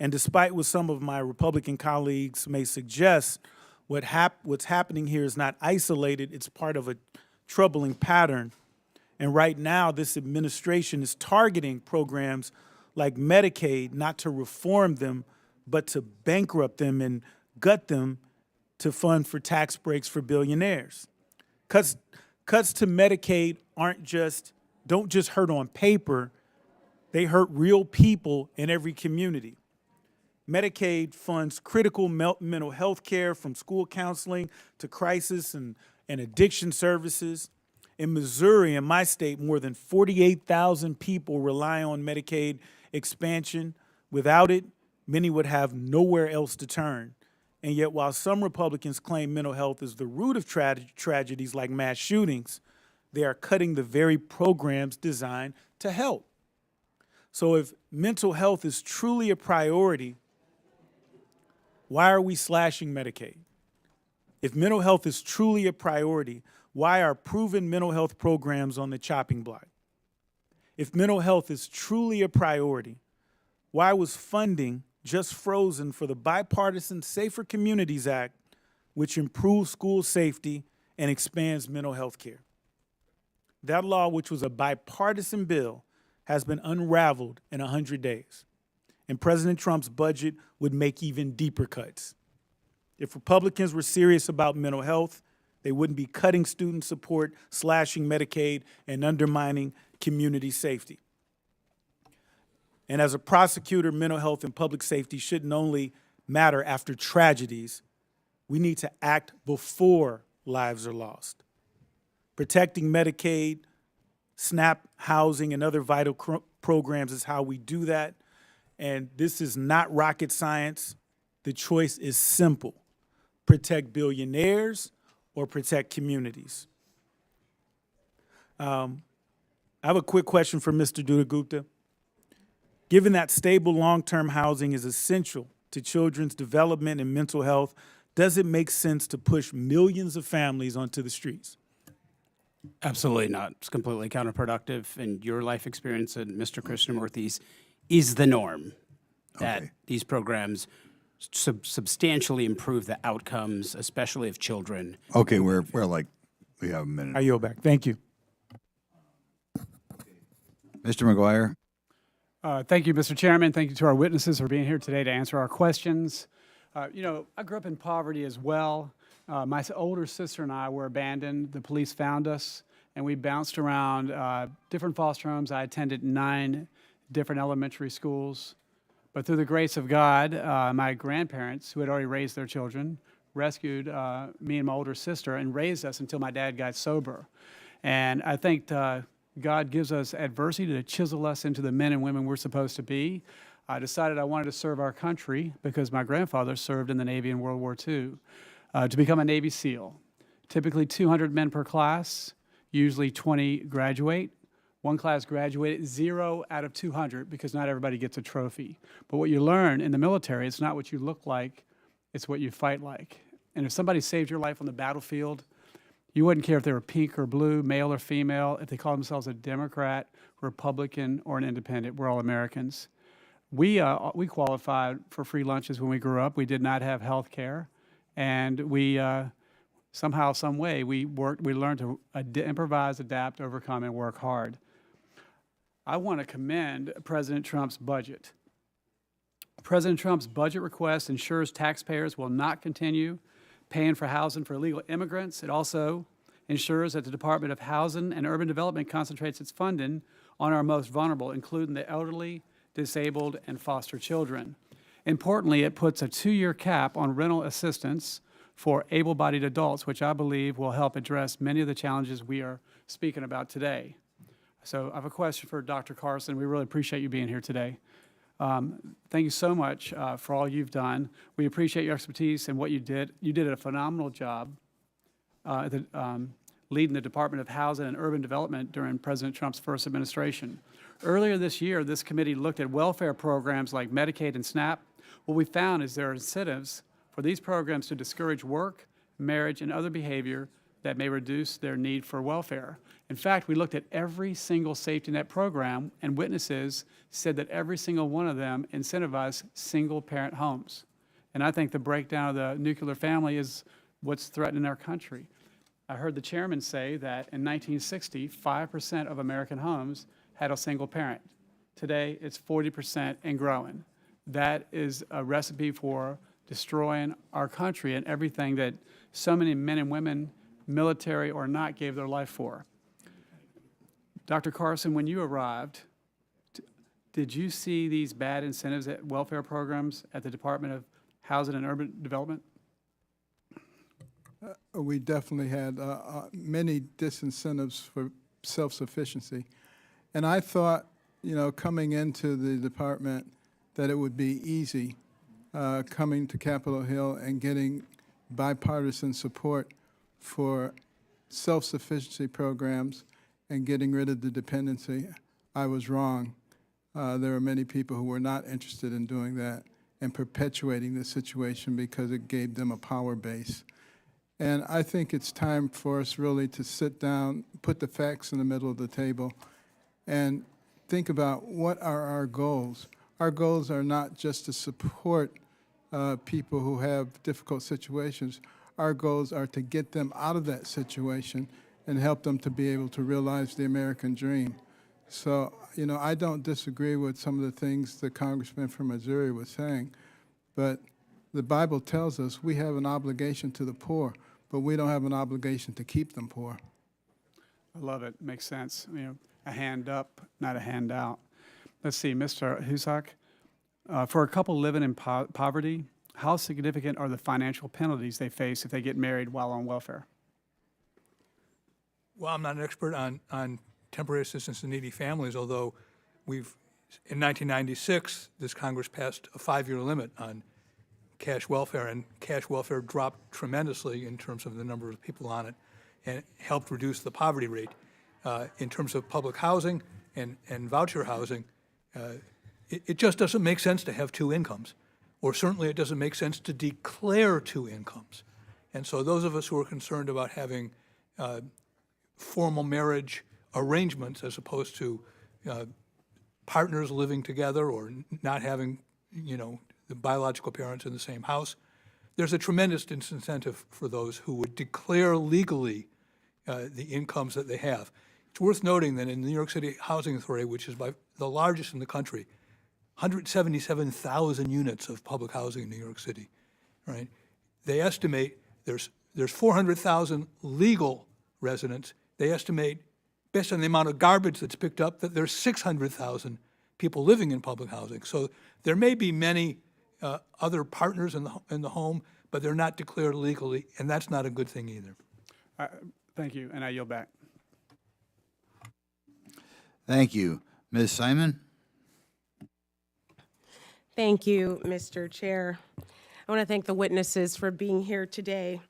And despite what some of my Republican colleagues may suggest, what's happening here is not isolated, it's part of a troubling pattern. And right now, this administration is targeting programs like Medicaid, not to reform them, but to bankrupt them and gut them to fund for tax breaks for billionaires. Cuts to Medicaid don't just hurt on paper, they hurt real people in every community. Medicaid funds critical mental health care, from school counseling to crisis and addiction services. In Missouri, in my state, more than 48,000 people rely on Medicaid expansion. Without it, many would have nowhere else to turn. And yet, while some Republicans claim mental health is the root of tragedies like mass shootings, they are cutting the very programs designed to help. So if mental health is truly a priority, why are we slashing Medicaid? If mental health is truly a priority, why are proven mental health programs on the chopping block? If mental health is truly a priority, why was funding just frozen for the bipartisan Safer Communities Act, which improves school safety and expands mental health care? That law, which was a bipartisan bill, has been unraveled in 100 days. And President Trump's budget would make even deeper cuts. If Republicans were serious about mental health, they wouldn't be cutting student support, slashing Medicaid, and undermining community safety. And as a prosecutor, mental health and public safety shouldn't only matter after tragedies. We need to act before lives are lost. Protecting Medicaid, SNAP housing, and other vital programs is how we do that. And this is not rocket science. The choice is simple. Protect billionaires or protect communities. I have a quick question for Mr. Dutta-Gupta. Given that stable long-term housing is essential to children's development and mental health, does it make sense to push millions of families onto the streets? Absolutely not. It's completely counterproductive, and your life experience and Mr. Krishnamurthy's is the norm, that Okay. these programs substantially improve the outcomes, especially of children. Okay, we have a minute. I yield back. Thank you. Mr. McGuire? Thank you, Mr. Chairman. Thank you to our witnesses for being here today to answer our questions. I grew up in poverty as well. My older sister and I were abandoned. The police found us, and we bounced around different foster homes. I attended 9 different elementary schools. But through the grace of God, my grandparents, who had already raised their children, rescued me and my older sister and raised us until my dad got sober. And I think God gives us adversity to chisel us into the men and women we're supposed to be. I decided I wanted to serve our country because my grandfather served in the Navy in World War II, to become a Navy SEAL. Typically 200 men per class, usually 20 graduate. One class graduated 0 out of 200 because not everybody gets a trophy. But what you learn in the military, it's not what you look like, it's what you fight like. And if somebody saved your life on the battlefield, you wouldn't care if they were pink or blue, male or female, if they called themselves a Democrat, Republican, or an independent. We're all Americans. We qualified for free lunches when we grew up. We did not have health care. And we, somehow, some way, we learned to improvise, adapt, overcome, and work hard. I want to commend President Trump's budget. President Trump's budget request ensures taxpayers will not continue paying for housing for illegal immigrants. It also ensures that the Department of Housing and Urban Development concentrates its funding on our most vulnerable, including the elderly, disabled, and foster children. Importantly, it puts a 2-year cap on rental assistance for able-bodied adults, which I believe will help address many of the challenges we are speaking about today. So I have a question for Dr. Carson. We really appreciate you being here today. Thank you so much for all you've done. We appreciate your expertise and what you did. You did a phenomenal job leading the Department of Housing and Urban Development during President Trump's first administration. Earlier this year, this committee looked at welfare programs like Medicaid and SNAP. What we found is there are incentives for these programs to discourage work, marriage, and other behavior that may reduce their need for welfare. In fact, we looked at every single safety net program, and witnesses said that every single one of them incentivized single-parent homes. And I think the breakdown of the nuclear family is what's threatening our country. I heard the chairman say that in 1960, 5% of American homes had a single parent. Today, it's 40% and growing. That is a recipe for destroying our country and everything that so many men and women, military or not, gave their life for. Dr. Carson, when you arrived, did you see these bad incentives at welfare programs at the Department of Housing and Urban Development? We definitely had many disincentives for self-sufficiency. And I thought, coming into the department that it would be easy coming to Capitol Hill and getting bipartisan support for self-sufficiency programs and getting rid of the dependency. I was wrong. There are many people who were not interested in doing that and perpetuating the situation because it gave them a power base. And I think it's time for us really to sit down, put the facts in the middle of the table, and think about what are our goals. Our goals are not just to support people who have difficult situations. Our goals are to get them out of that situation and help them to be able to realize the American dream. So, I don't disagree with some of the things the congressman from Missouri was saying, but the Bible tells us we have an obligation to the poor, but we don't have an obligation to keep them poor. I love it. Makes sense. A hand up, not a handout. Let's see, Mr. Husock. For a couple living in poverty, how significant are the financial penalties they face if they get married while on welfare? Well, I'm not an expert on temporary assistance to needy families, although in 1996, this Congress passed a 5-year limit on cash welfare, and cash welfare dropped tremendously in terms of the number of people on it and helped reduce the poverty rate. In terms of public housing and voucher housing, it just doesn't make sense to have two incomes, or certainly it doesn't make sense to declare two incomes. And so those of us who are concerned about having formal marriage arrangements as opposed to partners living together or not having, the biological parents in the same house, there's a tremendous disincentive for those who would declare legally the incomes that they have. It's worth noting that in the New York City Housing Authority, which is by the largest in the country, 177,000 units of public housing in New York City, right? They estimate there's 400,000 legal residents. They estimate, based on the amount of garbage that's picked up, that there's 600,000 people living in public housing. So there may be many other partners in the home, but they're not declared legally, and that's not a good thing either. Thank you, and I yield back. Thank you. Ms. Simon? Thank you, Mr. Chair. I want to thank the witnesses for being here today.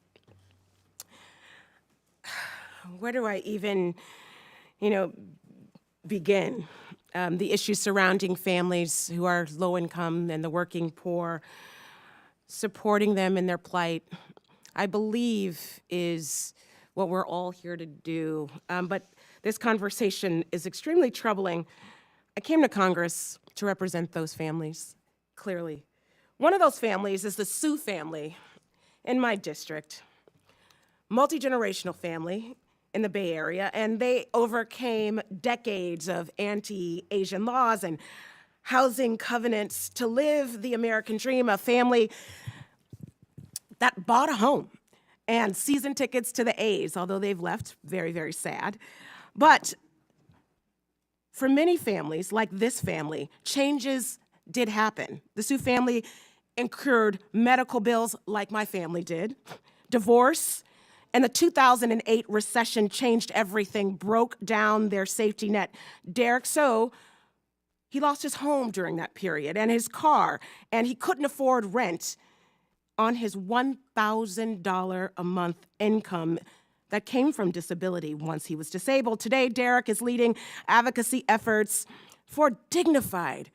Where do I even, begin? The issues surrounding families who are low income and the working poor, supporting them in their plight, I believe is what we're all here to do. But this conversation is extremely troubling. I came to Congress to represent those families, clearly. One of those families is the Sioux family in my district, multi-generational family in the Bay Area, and they overcame decades of anti-Asian laws and housing covenants to live the American dream, a family that bought a home and season tickets to the A's, although they've left, very, very sad. But for many families, like this family, changes did happen. The Sioux family incurred medical bills like my family did, divorce, and the 2008 recession changed everything, broke down their safety net. Derek So, he lost his home during that period and his car, and he couldn't afford rent on his $1,000 a month income that came from disability once he was disabled. Today, Derek is leading advocacy efforts for dignified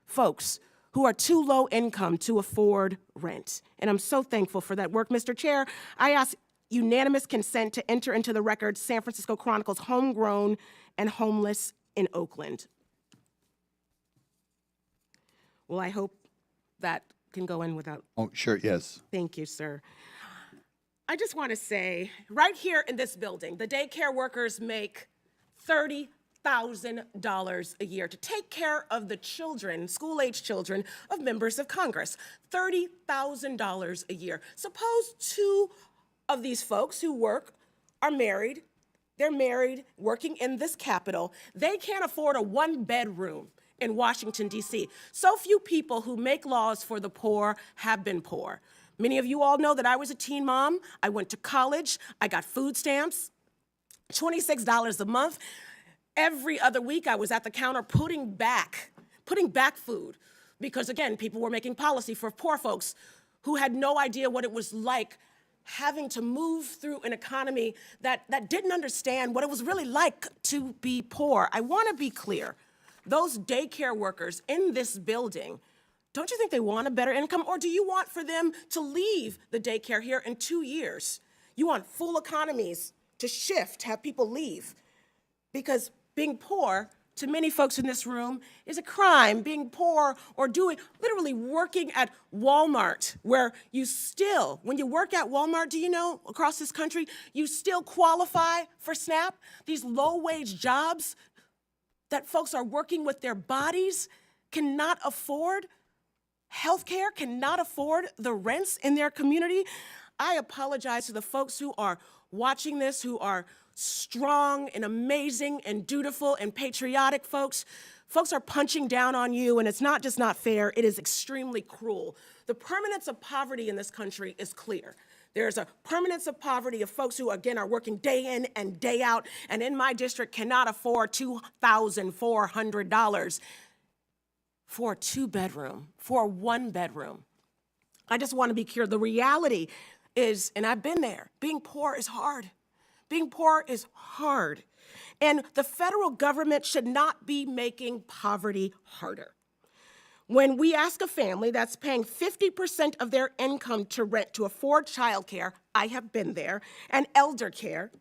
folks who are too low income to afford rent. And I'm so thankful for that work. Mr. Chair, I ask unanimous consent to enter into the record San Francisco Chronicle's Homegrown and Homeless in Oakland. Well, I hope that can go in without. Oh, sure, yes. Thank you, sir. I just want to say, right here in this building, the daycare workers make $30,000 a year to take care of the children, school-age children of members of Congress. $30,000 a year. Suppose two of these folks who work are married. They're married, working in this Capitol. They can't afford a one-bedroom in Washington, D.C. So few people who make laws for the poor have been poor. Many of you all know that I was a teen mom. I went to college. I got food stamps, $26 a month. Every other week, I was at the counter putting back food because, again, people were making policy for poor folks who had no idea what it was like having to move through an economy that didn't understand what it was really like to be poor. I want to be clear. Those daycare workers in this building, don't you think they want a better income? Or do you want for them to leave the daycare here in 2 years? You want full economies to shift, have people leave. Because being poor, to many folks in this room, is a crime. Being poor or literally working at Walmart, where you still, when you work at Walmart, do you know, across this country, you still qualify for SNAP? These low-wage jobs that folks are working with their bodies cannot afford healthcare, cannot afford the rents in their community. I apologize to the folks who are watching this, who are strong and amazing and dutiful and patriotic folks. Folks are punching down on you, and it's not just not fair, it is extremely cruel. The permanence of poverty in this country is clear. There's a permanence of poverty of folks who, again, are working day in and day out, and in my district cannot afford $2,400 for a two-bedroom, for a one-bedroom. I just want to be clear. The reality is, and I've been there, being poor is hard. Being poor is hard. And the federal government should not be making poverty harder. When we ask a family that's paying 50% of their income to rent to afford childcare, I have been there, and elder care,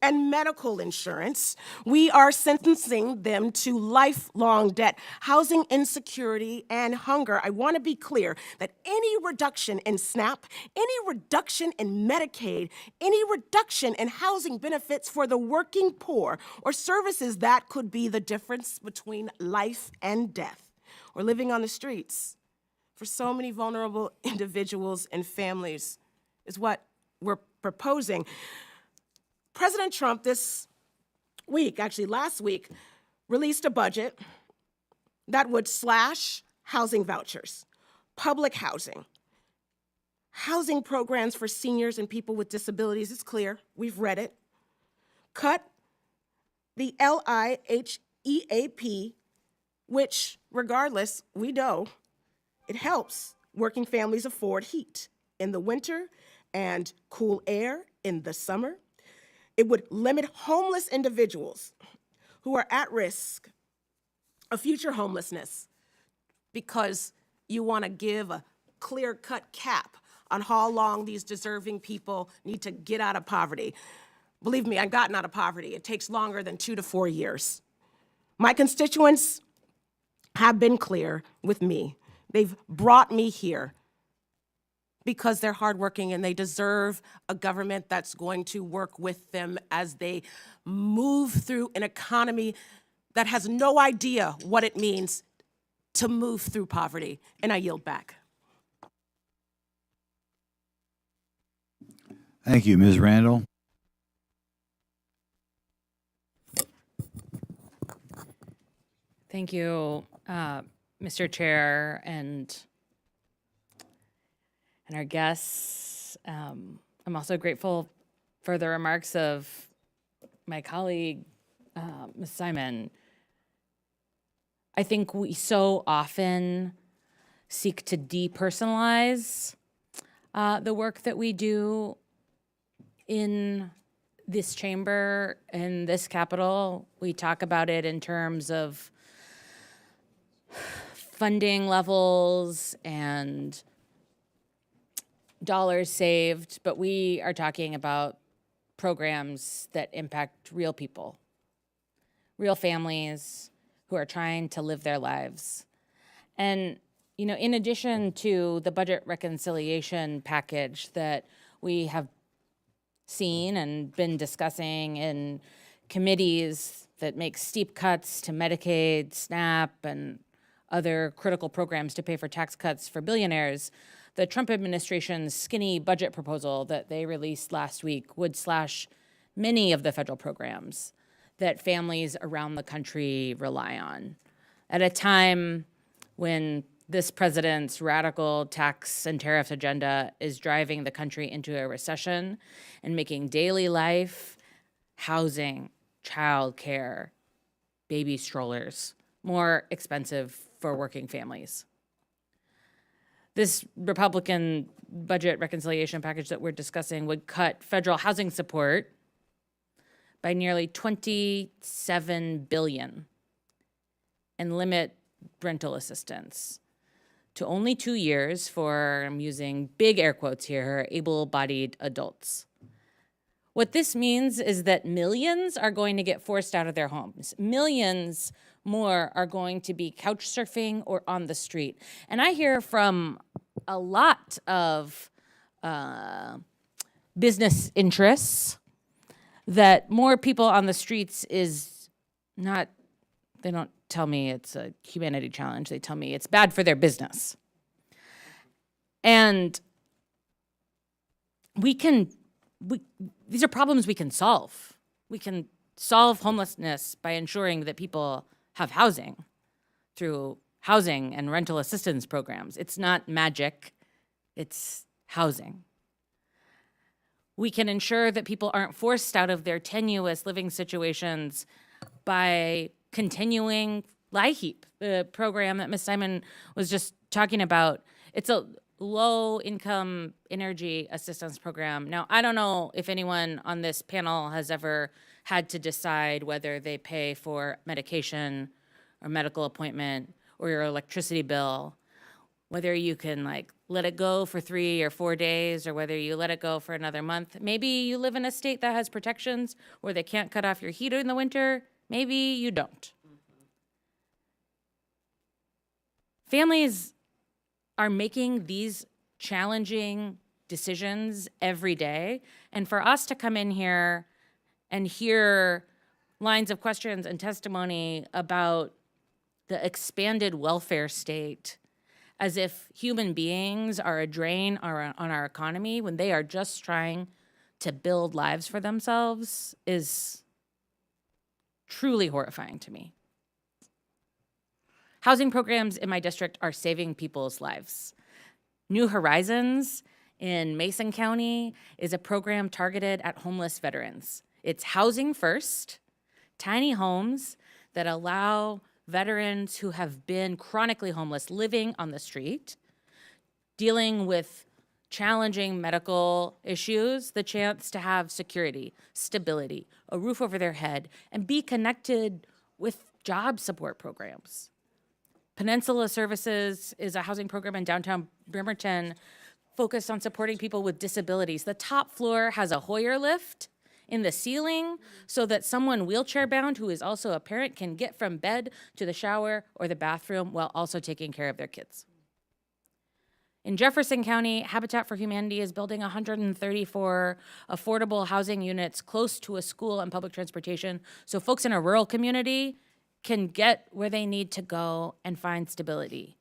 and medical insurance, we are sentencing them to lifelong debt, housing insecurity, and hunger. I want to be clear that any reduction in SNAP, any reduction in Medicaid, any reduction in housing benefits for the working poor, or services that could be the difference between life and death, or living on the streets, for so many vulnerable individuals and families, is what we're proposing. President Trump this week, actually last week, released a budget that would slash housing vouchers, public housing, housing programs for seniors and people with disabilities. It's clear, we've read it. Cut the LIHEAP, which, regardless, we know it helps working families afford heat in the winter and cool air in the summer. It would limit homeless individuals who are at risk of future homelessness because you want to give a clear-cut cap on how long these deserving people need to get out of poverty. Believe me, I've gotten out of poverty. It takes longer than 2 to 4 years. My constituents have been clear with me. They've brought me here because they're hardworking and they deserve a government that's going to work with them as they move through an economy that has no idea what it means to move through poverty. And I yield back. Thank you, Ms. Randall. Thank you, Mr. Chair, and our guests. I'm also grateful for the remarks of my colleague, Ms. Simon. I think we so often seek to depersonalize the work that we do in this chamber, in this Capitol. We talk about it in terms of funding levels and dollars saved, but we are talking about programs that impact real people, real families who are trying to live their lives. And, you know, in addition to the budget reconciliation package that we have seen and been discussing in committees that make steep cuts to Medicaid, SNAP, and other critical programs to pay for tax cuts for billionaires, the Trump administration's skinny budget proposal that they released last week would slash many of the federal programs that families around the country rely on. At a time when this president's radical tax and tariff agenda is driving the country into a recession and making daily life, housing, childcare, baby strollers more expensive for working families. This Republican budget reconciliation package that we're discussing would cut federal housing support by nearly $27 billion and limit rental assistance to only 2 years for, I'm using big air quotes here, able-bodied adults. What this means is that millions are going to get forced out of their homes. Millions more are going to be couch surfing or on the street. And I hear from a lot of business interests that more people on the streets is not, they don't tell me it's a humanity challenge, they tell me it's bad for their business. And these are problems we can solve. We can solve homelessness by ensuring that people have housing through housing and rental assistance programs. It's not magic, it's housing. We can ensure that people aren't forced out of their tenuous living situations by continuing LIHEAP, the program that Ms. Simon was just talking about. It's a low-income energy assistance program. Now, I don't know if anyone on this panel has ever had to decide whether they pay for medication or medical appointment or your electricity bill, whether you can let it go for 3 or 4 days or whether you let it go for another month. Maybe you live in a state that has protections where they can't cut off your heater in the winter. Maybe you don't. Families are making these challenging decisions every day. And for us to come in here and hear lines of questions and testimony about the expanded welfare state as if human beings are a drain on our economy when they are just trying to build lives for themselves is truly horrifying to me. Housing programs in my district are saving people's lives. New Horizons in Mason County is a program targeted at homeless veterans. It's Housing First, tiny homes that allow veterans who have been chronically homeless, living on the street, dealing with challenging medical issues, the chance to have security, stability, a roof over their head, and be connected with job support programs. Peninsula Services is a housing program in downtown Bremerton focused on supporting people with disabilities. The top floor has a Hoyer lift in the ceiling so that someone wheelchair-bound who is also a parent can get from bed to the shower or the bathroom while also taking care of their kids. In Jefferson County, Habitat for Humanity is building 134 affordable housing units close to a school and public transportation so folks in a rural community can get where they need to go and find stability.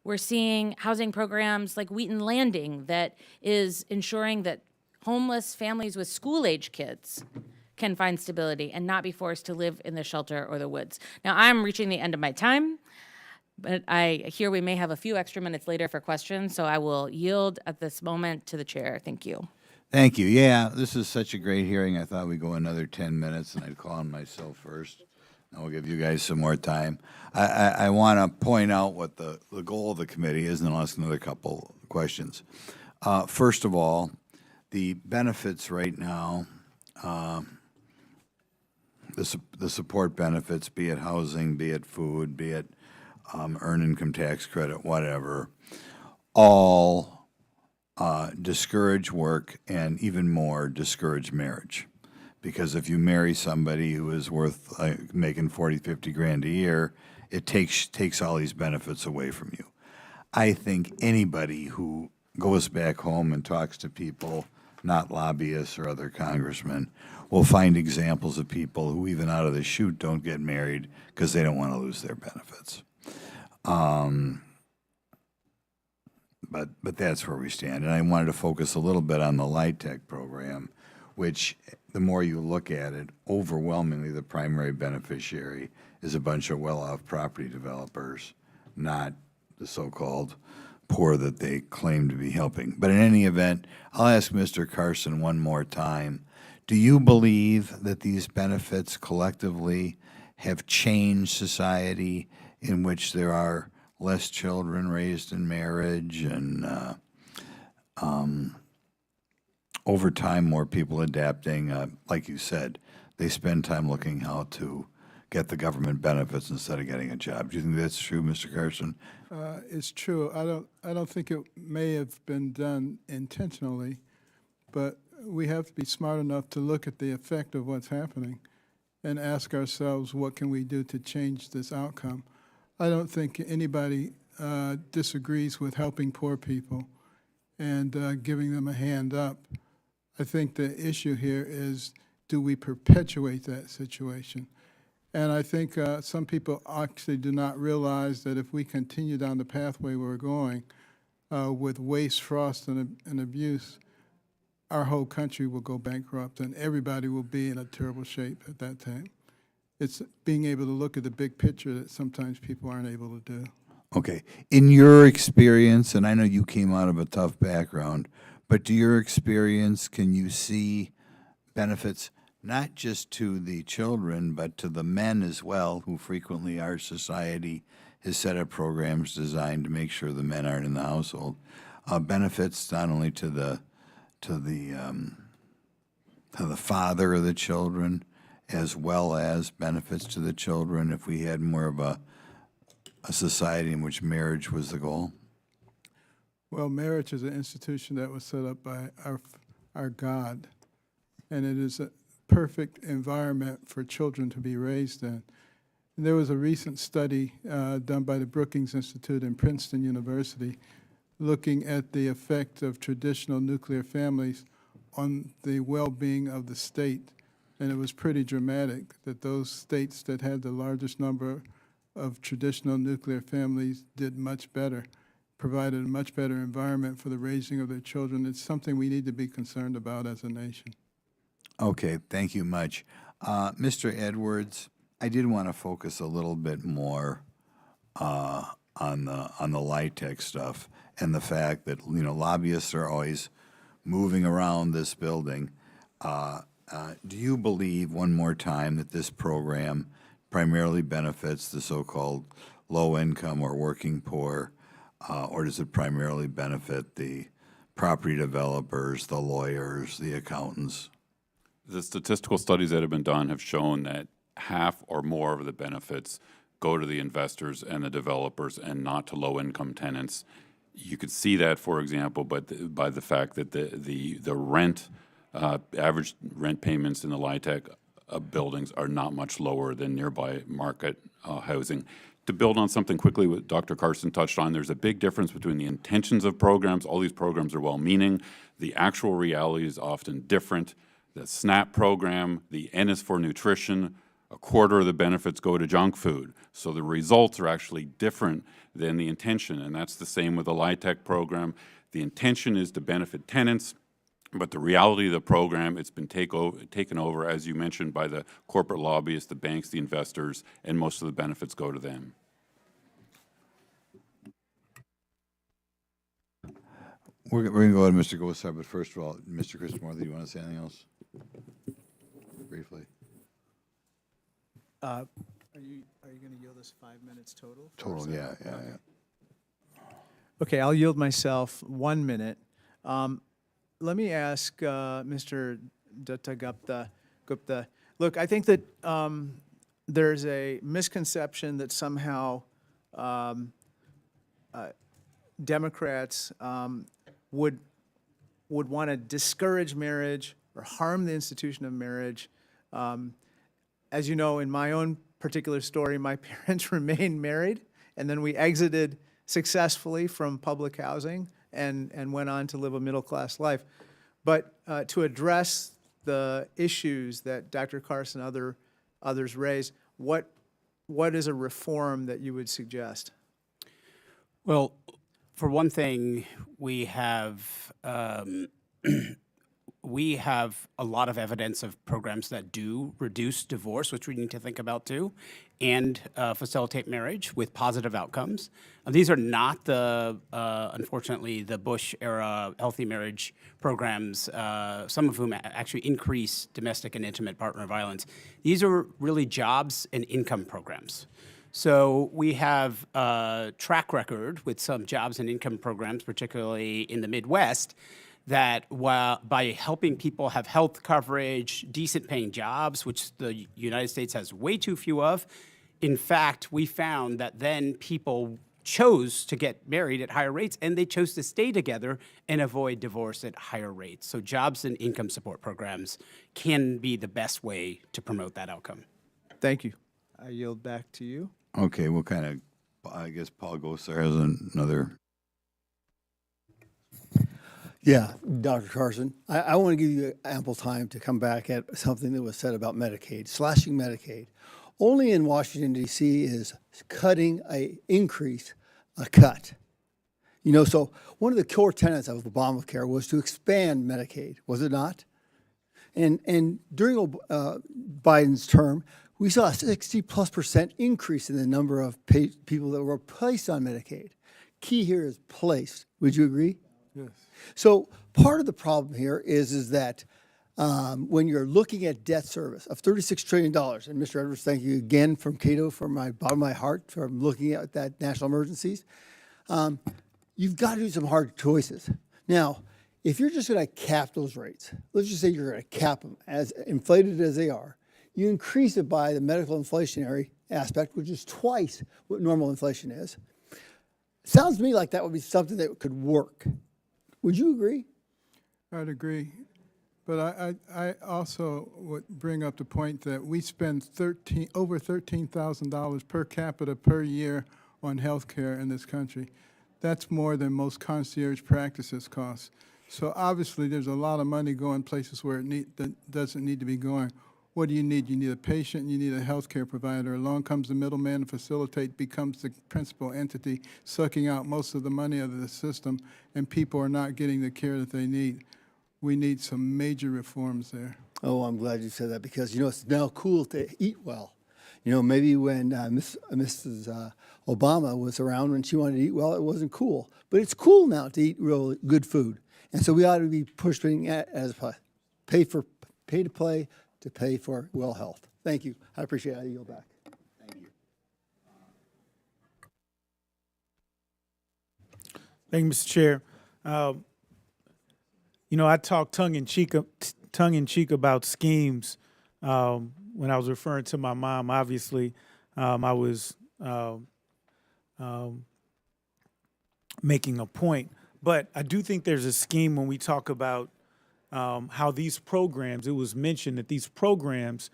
We're seeing housing programs like Wheaton Landing that is ensuring that homeless families with school-age kids can find stability and not be forced to live in the shelter or the woods. Now, I'm reaching the end of my time, but I hear we may have a few extra minutes later for questions, so I will yield at this moment to the chair. Thank you. Thank you. Yeah, this is such a great hearing. I thought we'd go another 10 minutes, and I'd call on myself first. I'll give you guys some more time. I want to point out what the goal of the committee is, and I'll ask another couple questions. First of all, the benefits right now, the support benefits, be it housing, be it food, be it earned income tax credit, whatever, all discourage work and even more discourage marriage. Because if you marry somebody who is worth making 40, 50 grand a year, it takes all these benefits away from you. I think anybody who goes back home and talks to people, not lobbyists or other congressmen, will find examples of people who even out of the chute don't get married because they don't want to lose their benefits. But that's where we stand. And I wanted to focus a little bit on the LITC program, which the more you look at it, overwhelmingly the primary beneficiary is a bunch of well-off property developers, not the so-called poor that they claim to be helping. But in any event, I'll ask Mr. Carson one more time. Do you believe that these benefits collectively have changed society in which there are less children raised in marriage and over time more people adapting? Like you said, they spend time looking how to get the government benefits instead of getting a job. Do you think that's true, Mr. Carson? It's true. I don't think it may have been done intentionally, but we have to be smart enough to look at the effect of what's happening and ask ourselves, what can we do to change this outcome? I don't think anybody disagrees with helping poor people and giving them a hand up. I think the issue here is, do we perpetuate that situation? And I think some people actually do not realize that if we continue down the pathway we're going with waste, frost, and abuse, our whole country will go bankrupt and everybody will be in a terrible shape at that time. It's being able to look at the big picture that sometimes people aren't able to do. Okay. In your experience, and I know you came out of a tough background, but to your experience, can you see benefits not just to the children, but to the men as well, who frequently our society has set up programs designed to make sure the men aren't in the household? Benefits not only to the father of the children, as well as benefits to the children if we had more of a society in which marriage was the goal? Well, marriage is an institution that was set up by our God, and it is a perfect environment for children to be raised in. And there was a recent study done by the Brookings Institute and Princeton University looking at the effect of traditional nuclear families on the well-being of the state. And it was pretty dramatic that those states that had the largest number of traditional nuclear families did much better, provided a much better environment for the raising of their children. It's something we need to be concerned about as a nation. Okay, thank you much. Mr. Edwards, I did want to focus a little bit more on the LITC stuff, and the fact that, you know, lobbyists are always moving around this building. Do you believe, one more time, that this program primarily benefits the so-called low-income or working poor, or does it primarily benefit the property developers, the lawyers, the accountants? The statistical studies that have been done have shown that half or more of the benefits go to the investors and the developers and not to low-income tenants. You could see that, for example, by the fact that the rent, average rent payments in the LITC buildings are not much lower than nearby market housing. To build on something quickly what Dr. Carson touched on, there's a big difference between the intentions of programs. All these programs are well-meaning. The actual reality is often different. The SNAP program, the N is for nutrition, a quarter of the benefits go to junk food. So the results are actually different than the intention, and that's the same with the LITC program. The intention is to benefit tenants, but the reality of the program, it's been taken over, as you mentioned, by the corporate lobbyists, the banks, the investors, and most of the benefits go to them. We're going to go ahead, Mr. Gosar, but first of all, Mr. Christopher, do you want to say anything else? Briefly. Are you going to yield us 5 minutes total? Total, yeah. Okay, I'll yield myself 1 minute. Let me ask Mr. Dutta-Gupta. Look, I think that there's a misconception that somehow Democrats would want to discourage marriage or harm the institution of marriage. As you know, in my own particular story, my parents remained married, and then we exited successfully from public housing and went on to live a middle-class life. But to address the issues that Dr. Carson and others raised, what is a reform that you would suggest? Well, for one thing, we have a lot of evidence of programs that do reduce divorce, which we need to think about too, and facilitate marriage with positive outcomes. These are not unfortunately, the Bush-era healthy marriage programs, some of whom actually increase domestic and intimate partner violence. These are really jobs and income programs. So we have a track record with some jobs and income programs, particularly in the Midwest, that by helping people have health coverage, decent paying jobs, which the United States has way too few of, in fact, we found that then people chose to get married at higher rates, and they chose to stay together and avoid divorce at higher rates. So jobs and income support programs can be the best way to promote that outcome. Thank you. I yield back to you. Okay, we'll kind of, I guess Paul Gosar has another. Yeah, Dr. Carson, I want to give you ample time to come back at something that was said about Medicaid, slashing Medicaid. Only in Washington, D.C. is cutting a increase a cut. You know, so one of the core tenets of Obamacare was to expand Medicaid, was it not? And during Biden's term, we saw a 60+% increase in the number of people that were placed on Medicaid. Key here is placed. Would you agree? Yes. So part of the problem here is that when you're looking at debt service of $36 trillion, and Mr. Edwards, thank you again from Cato, from my bottom of my heart, for looking at that national emergencies, you've got to do some hard choices. Now, if you're just going to cap those rates, let's just say you're going to cap them as inflated as they are, you increase it by the medical inflationary aspect, which is twice what normal inflation is. Sounds to me like that would be something that could work. Would you agree? I'd agree. But I also would bring up the point that we spend over $13,000 per capita per year on health care in this country. That's more than most concierge practices cost. So obviously there's a lot of money going places where that doesn't need to be going. What do you need? You need a patient, you need a health care provider. Along comes the middleman to facilitate, becomes the principal entity, sucking out most of the money out of the system, and people are not getting the care that they need. We need some major reforms there. Oh, I'm glad you said that because, you know, it's now cool to eat well. You know, maybe when Mrs. Obama was around when she wanted to eat well, it wasn't cool. But it's cool now to eat real good food. And so we ought to be pushing as pay to play to pay for well health. Thank you. I appreciate it. I yield back. Thank you, Mr. Chair. You know, I talked tongue in cheek about schemes when I was referring to my mom. Obviously, I was making a point, but I do think there's a scheme when we talk about how these programs. It was mentioned that these programs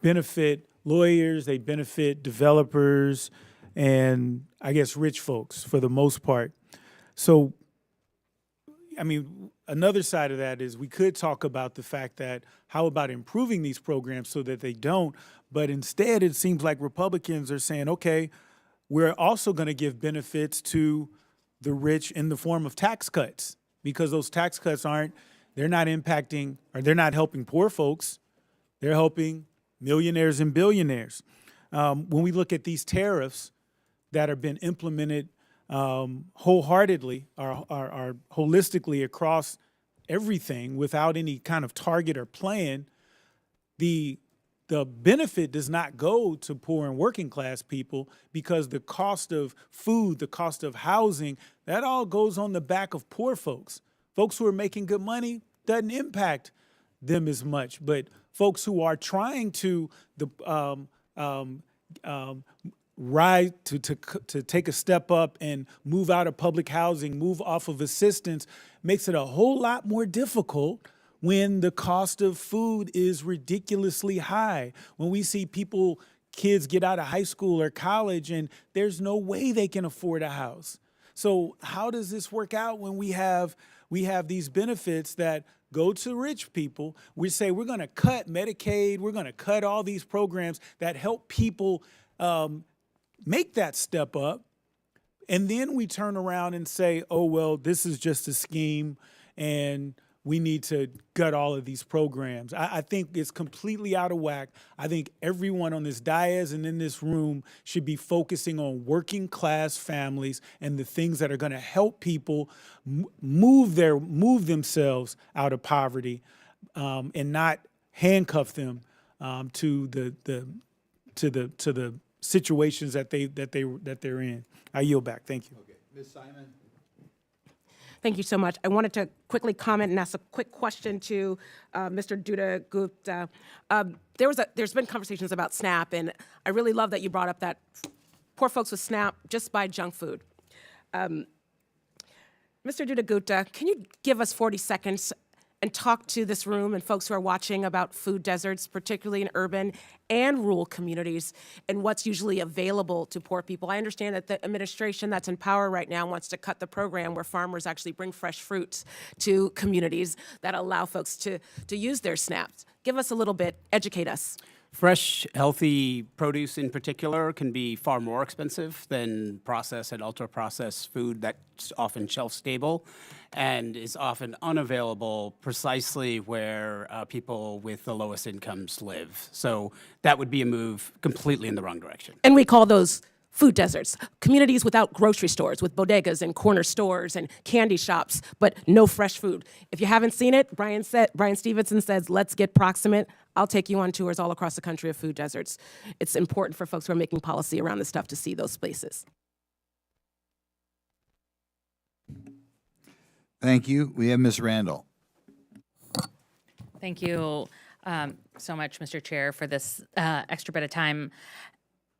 benefit lawyers, they benefit developers, and I guess rich folks for the most part. So, I mean, another side of that is we could talk about the fact that how about improving these programs so that they don't, but instead it seems like Republicans are saying, okay, we're also going to give benefits to the rich in the form of tax cuts because those tax cuts they're not impacting or they're not helping poor folks. They're helping millionaires and billionaires. When we look at these tariffs that have been implemented wholeheartedly or holistically across everything without any kind of target or plan, the benefit does not go to poor and working class people because the cost of food, the cost of housing, that all goes on the back of poor folks. Folks who are making good money doesn't impact them as much, but folks who are trying to to take a step up and move out of public housing, move off of assistance, makes it a whole lot more difficult when the cost of food is ridiculously high. When we see kids get out of high school or college and there's no way they can afford a house. So how does this work out when we have these benefits that go to rich people? We say we're going to cut Medicaid, we're going to cut all these programs that help people make that step up, and then we turn around and say, oh, well, this is just a scheme and we need to gut all of these programs. I think it's completely out of whack. I think everyone on this dais and in this room should be focusing on working class families and the things that are going to help people move themselves out of poverty and not handcuff them to the situations that they're in. I yield back. Thank you. Okay, Ms. Simon. Thank you so much. I wanted to quickly comment and ask a quick question to Mr. Dutta-Gupta. There's been conversations about SNAP, and I really love that you brought up that poor folks with SNAP just buy junk food. Mr. Dutta-Gupta, can you give us 40 seconds and talk to this room and folks who are watching about food deserts, particularly in urban and rural communities, and what's usually available to poor people? I understand that the administration that's in power right now wants to cut the program where farmers actually bring fresh fruits to communities that allow folks to use their SNAPs. Give us a little bit, educate us. Fresh, healthy produce in particular can be far more expensive than processed and ultra-processed food that's often shelf-stable and is often unavailable precisely where people with the lowest incomes live. So that would be a move completely in the wrong direction. And we call those food deserts, communities without grocery stores, with bodegas and corner stores and candy shops, but no fresh food. If you haven't seen it, Brian Stevenson says, let's get proximate. I'll take you on tours all across the country of food deserts. It's important for folks who are making policy around this stuff to see those places. Thank you. We have Ms. Randall. Thank you so much, Mr. Chair, for this extra bit of time.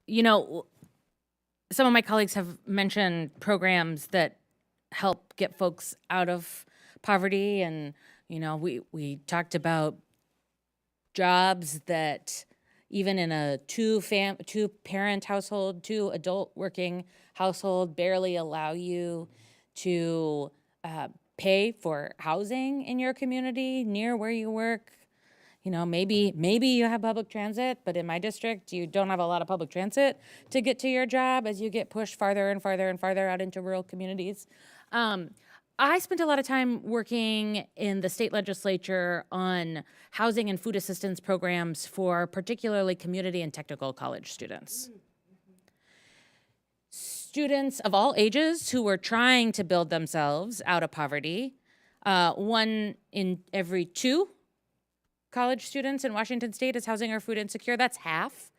You know, some of my colleagues have mentioned programs that help get folks out of poverty, and you know, we talked about jobs that even in a two-parent household, two adult working household, barely allow you to pay for housing in your community near where you work. You know, maybe you have public transit, but in my district, you don't have a lot of public transit to get to your job as you get pushed farther and farther and farther out into rural communities. I spent a lot of time working in the state legislature on housing and food assistance programs for particularly community and technical college students. Students of all ages who were trying to build themselves out of poverty. 1 in every 2 college students in Washington state is housing or food insecure. That's half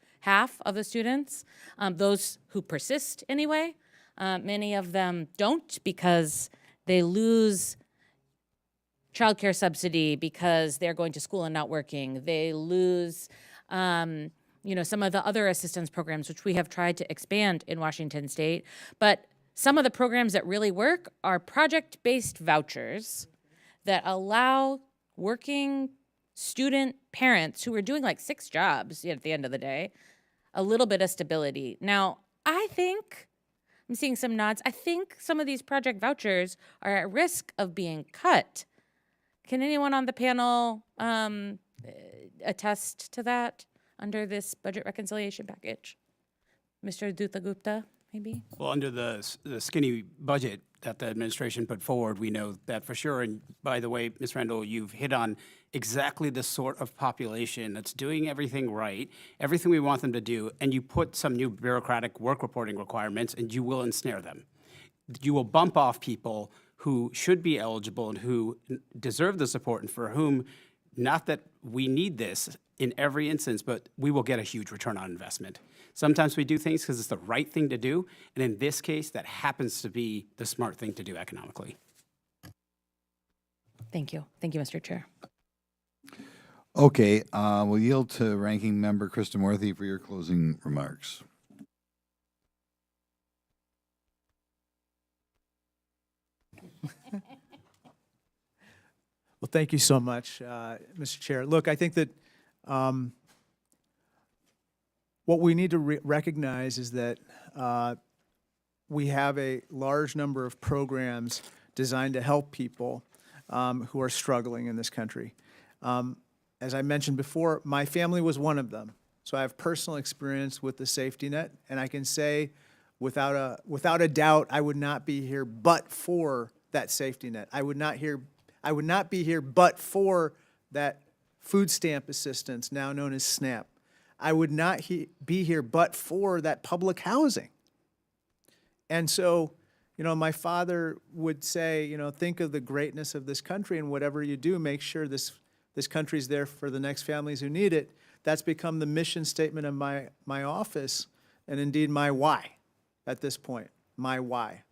of the students. Those who persist anyway, many of them don't because they lose childcare subsidy because they're going to school and not working. They lose, some of the other assistance programs, which we have tried to expand in Washington state. But some of the programs that really work are project-based vouchers that allow working student parents who are doing like 6 jobs at the end of the day, a little bit of stability. Now, I think, I'm seeing some nods, I think some of these project vouchers are at risk of being cut. Can anyone on the panel attest to that under this budget reconciliation package? Mr. Dutta-Gupta, maybe? Well, under the skinny budget that the administration put forward, we know that for sure. And by the way, Ms. Randall, you've hit on exactly the sort of population that's doing everything right, everything we want them to do, and you put some new bureaucratic work reporting requirements, and you will ensnare them. You will bump off people who should be eligible and who deserve the support, and for whom, not that we need this in every instance, but we will get a huge return on investment. Sometimes we do things because it's the right thing to do, and in this case, that happens to be the smart thing to do economically. Thank you. Thank you, Mr. Chair. Okay, we'll yield to Ranking Member Krishnamurthy for your closing remarks. Well, thank you so much, Mr. Chair. Look, I think that what we need to recognize is that we have a large number of programs designed to help people who are struggling in this country. As I mentioned before, my family was one of them. So I have personal experience with the safety net, and I can say without a doubt, I would not be here but for that safety net. I would not be here but for that food stamp assistance, now known as SNAP. I would not be here but for that public housing. And so, my father would say, think of the greatness of this country, and whatever you do, make sure this country's there for the next families who need it. That's become the mission statement of my office, and indeed my why at this point, my why.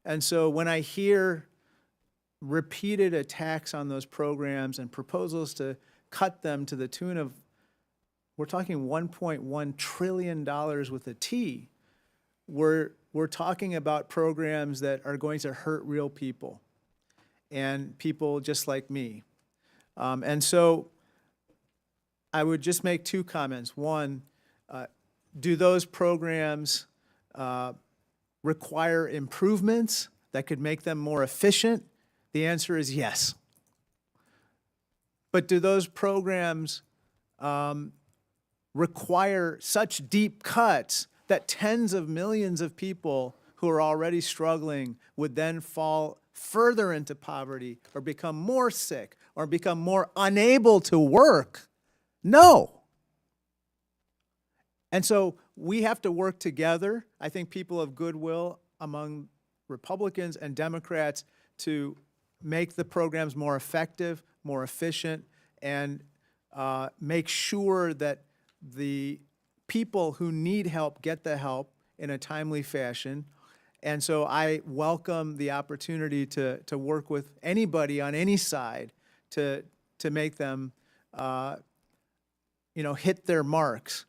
And so when I hear repeated attacks on those programs and proposals to cut them to the tune of, we're talking $1.1 trillion with a T, we're talking about programs that are going to hurt real people and people just like me. And so I would just make 2 comments. One, do those programs require improvements that could make them more efficient? The answer is yes. But do those programs require such deep cuts that tens of millions of people who are already struggling would then fall further into poverty or become more sick or become more unable to work? No. And so we have to work together. I think people of goodwill among Republicans and Democrats to make the programs more effective, more efficient, and make sure that the people who need help get the help in a timely fashion. And so I welcome the opportunity to work with anybody on any side to make them hit their marks.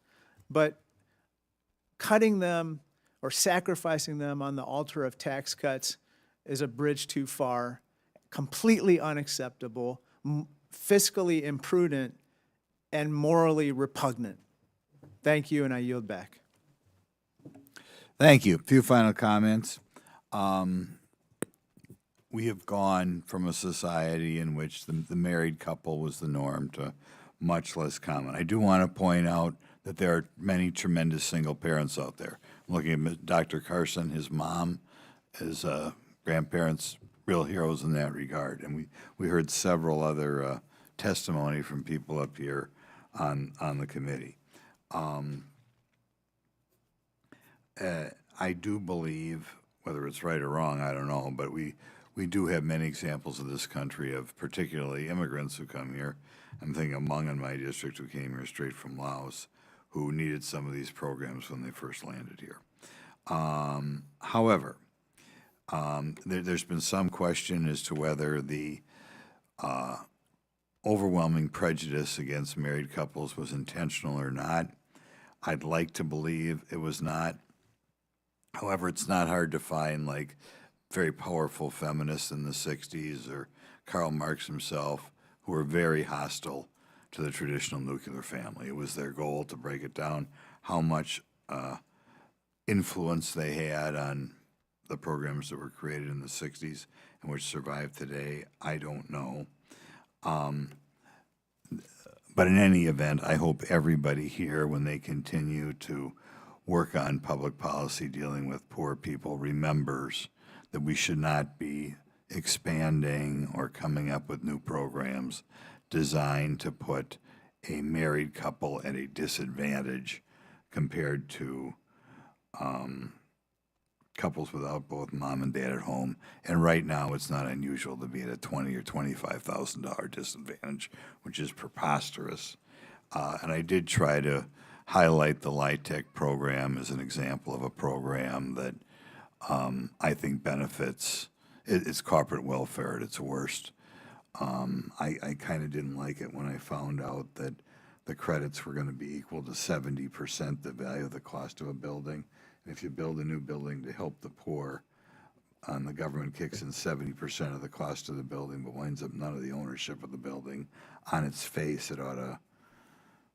But cutting them or sacrificing them on the altar of tax cuts is a bridge too far, completely unacceptable, fiscally imprudent, and morally repugnant. Thank you, and I yield back. Thank you. A few final comments. We have gone from a society in which the married couple was the norm to much less common. I do want to point out that there are many tremendous single parents out there. I'm looking at Dr. Carson, his mom, his grandparents real heroes in that regard. And we heard several other testimony from people up here on the committee. I do believe, whether it's right or wrong, I don't know, but we do have many examples of this country of particularly immigrants who come here. I'm thinking of Hmong in my district who came here straight from Laos, who needed some of these programs when they first landed here. However, there's been some question as to whether the overwhelming prejudice against married couples was intentional or not. I'd like to believe it was not. However, it's not hard to find like very powerful feminists in the 60s or Karl Marx himself who were very hostile to the traditional nuclear family. It was their goal to break it down. How much influence they had on the programs that were created in the 60s and which survive today, I don't know. But in any event, I hope everybody here, when they continue to work on public policy dealing with poor people, remembers that we should not be expanding or coming up with new programs designed to put a married couple at a disadvantage compared to couples without both mom and dad at home. And right now, it's not unusual to be at a $20,000 or $25,000 disadvantage, which is preposterous. And I did try to highlight the LITC program as an example of a program that I think benefits. It's corporate welfare at its worst. I kind of didn't like it when I found out that the credits were going to be equal to 70% the value of the cost of a building. And if you build a new building to help the poor, the government kicks in 70% of the cost of the building, but winds up none of the ownership of the building. On its face, it ought to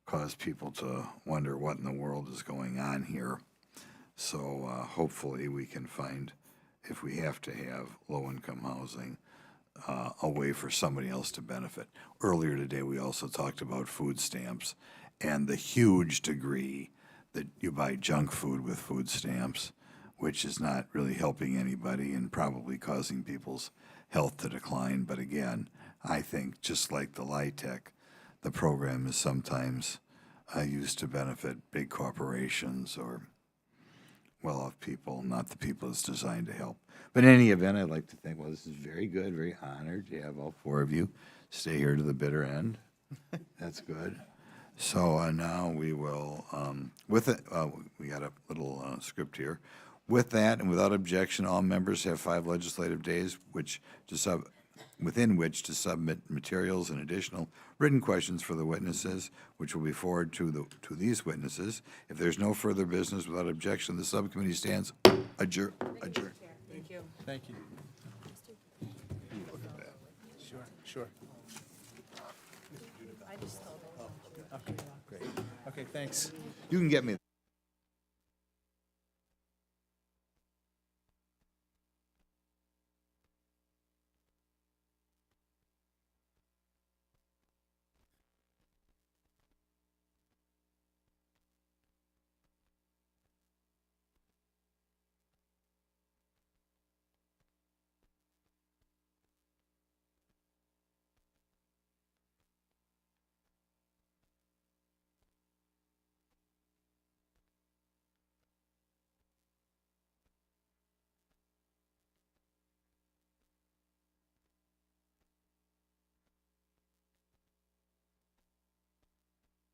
cause people to wonder what in the world is going on here. So hopefully we can find, if we have to have low-income housing, a way for somebody else to benefit. Earlier today, we also talked about food stamps and the huge degree that you buy junk food with food stamps, which is not really helping anybody and probably causing people's health to decline. But again, I think just like the LITC, the program is sometimes used to benefit big corporations or well-off people, not the people it's designed to help. But in any event, I'd like to think, well, this is very good, very honored to have all four of you stay here to the bitter end. That's good. So now we will, with it, we got a little script here. With that, and without objection, all members have 5 legislative days within which to submit materials and additional written questions for the witnesses, which will be forwarded to these witnesses. If there's no further business without objection, the subcommittee stands adjourned. Thank you. Thank you. Sure. Okay, great. Okay, thanks. You can get me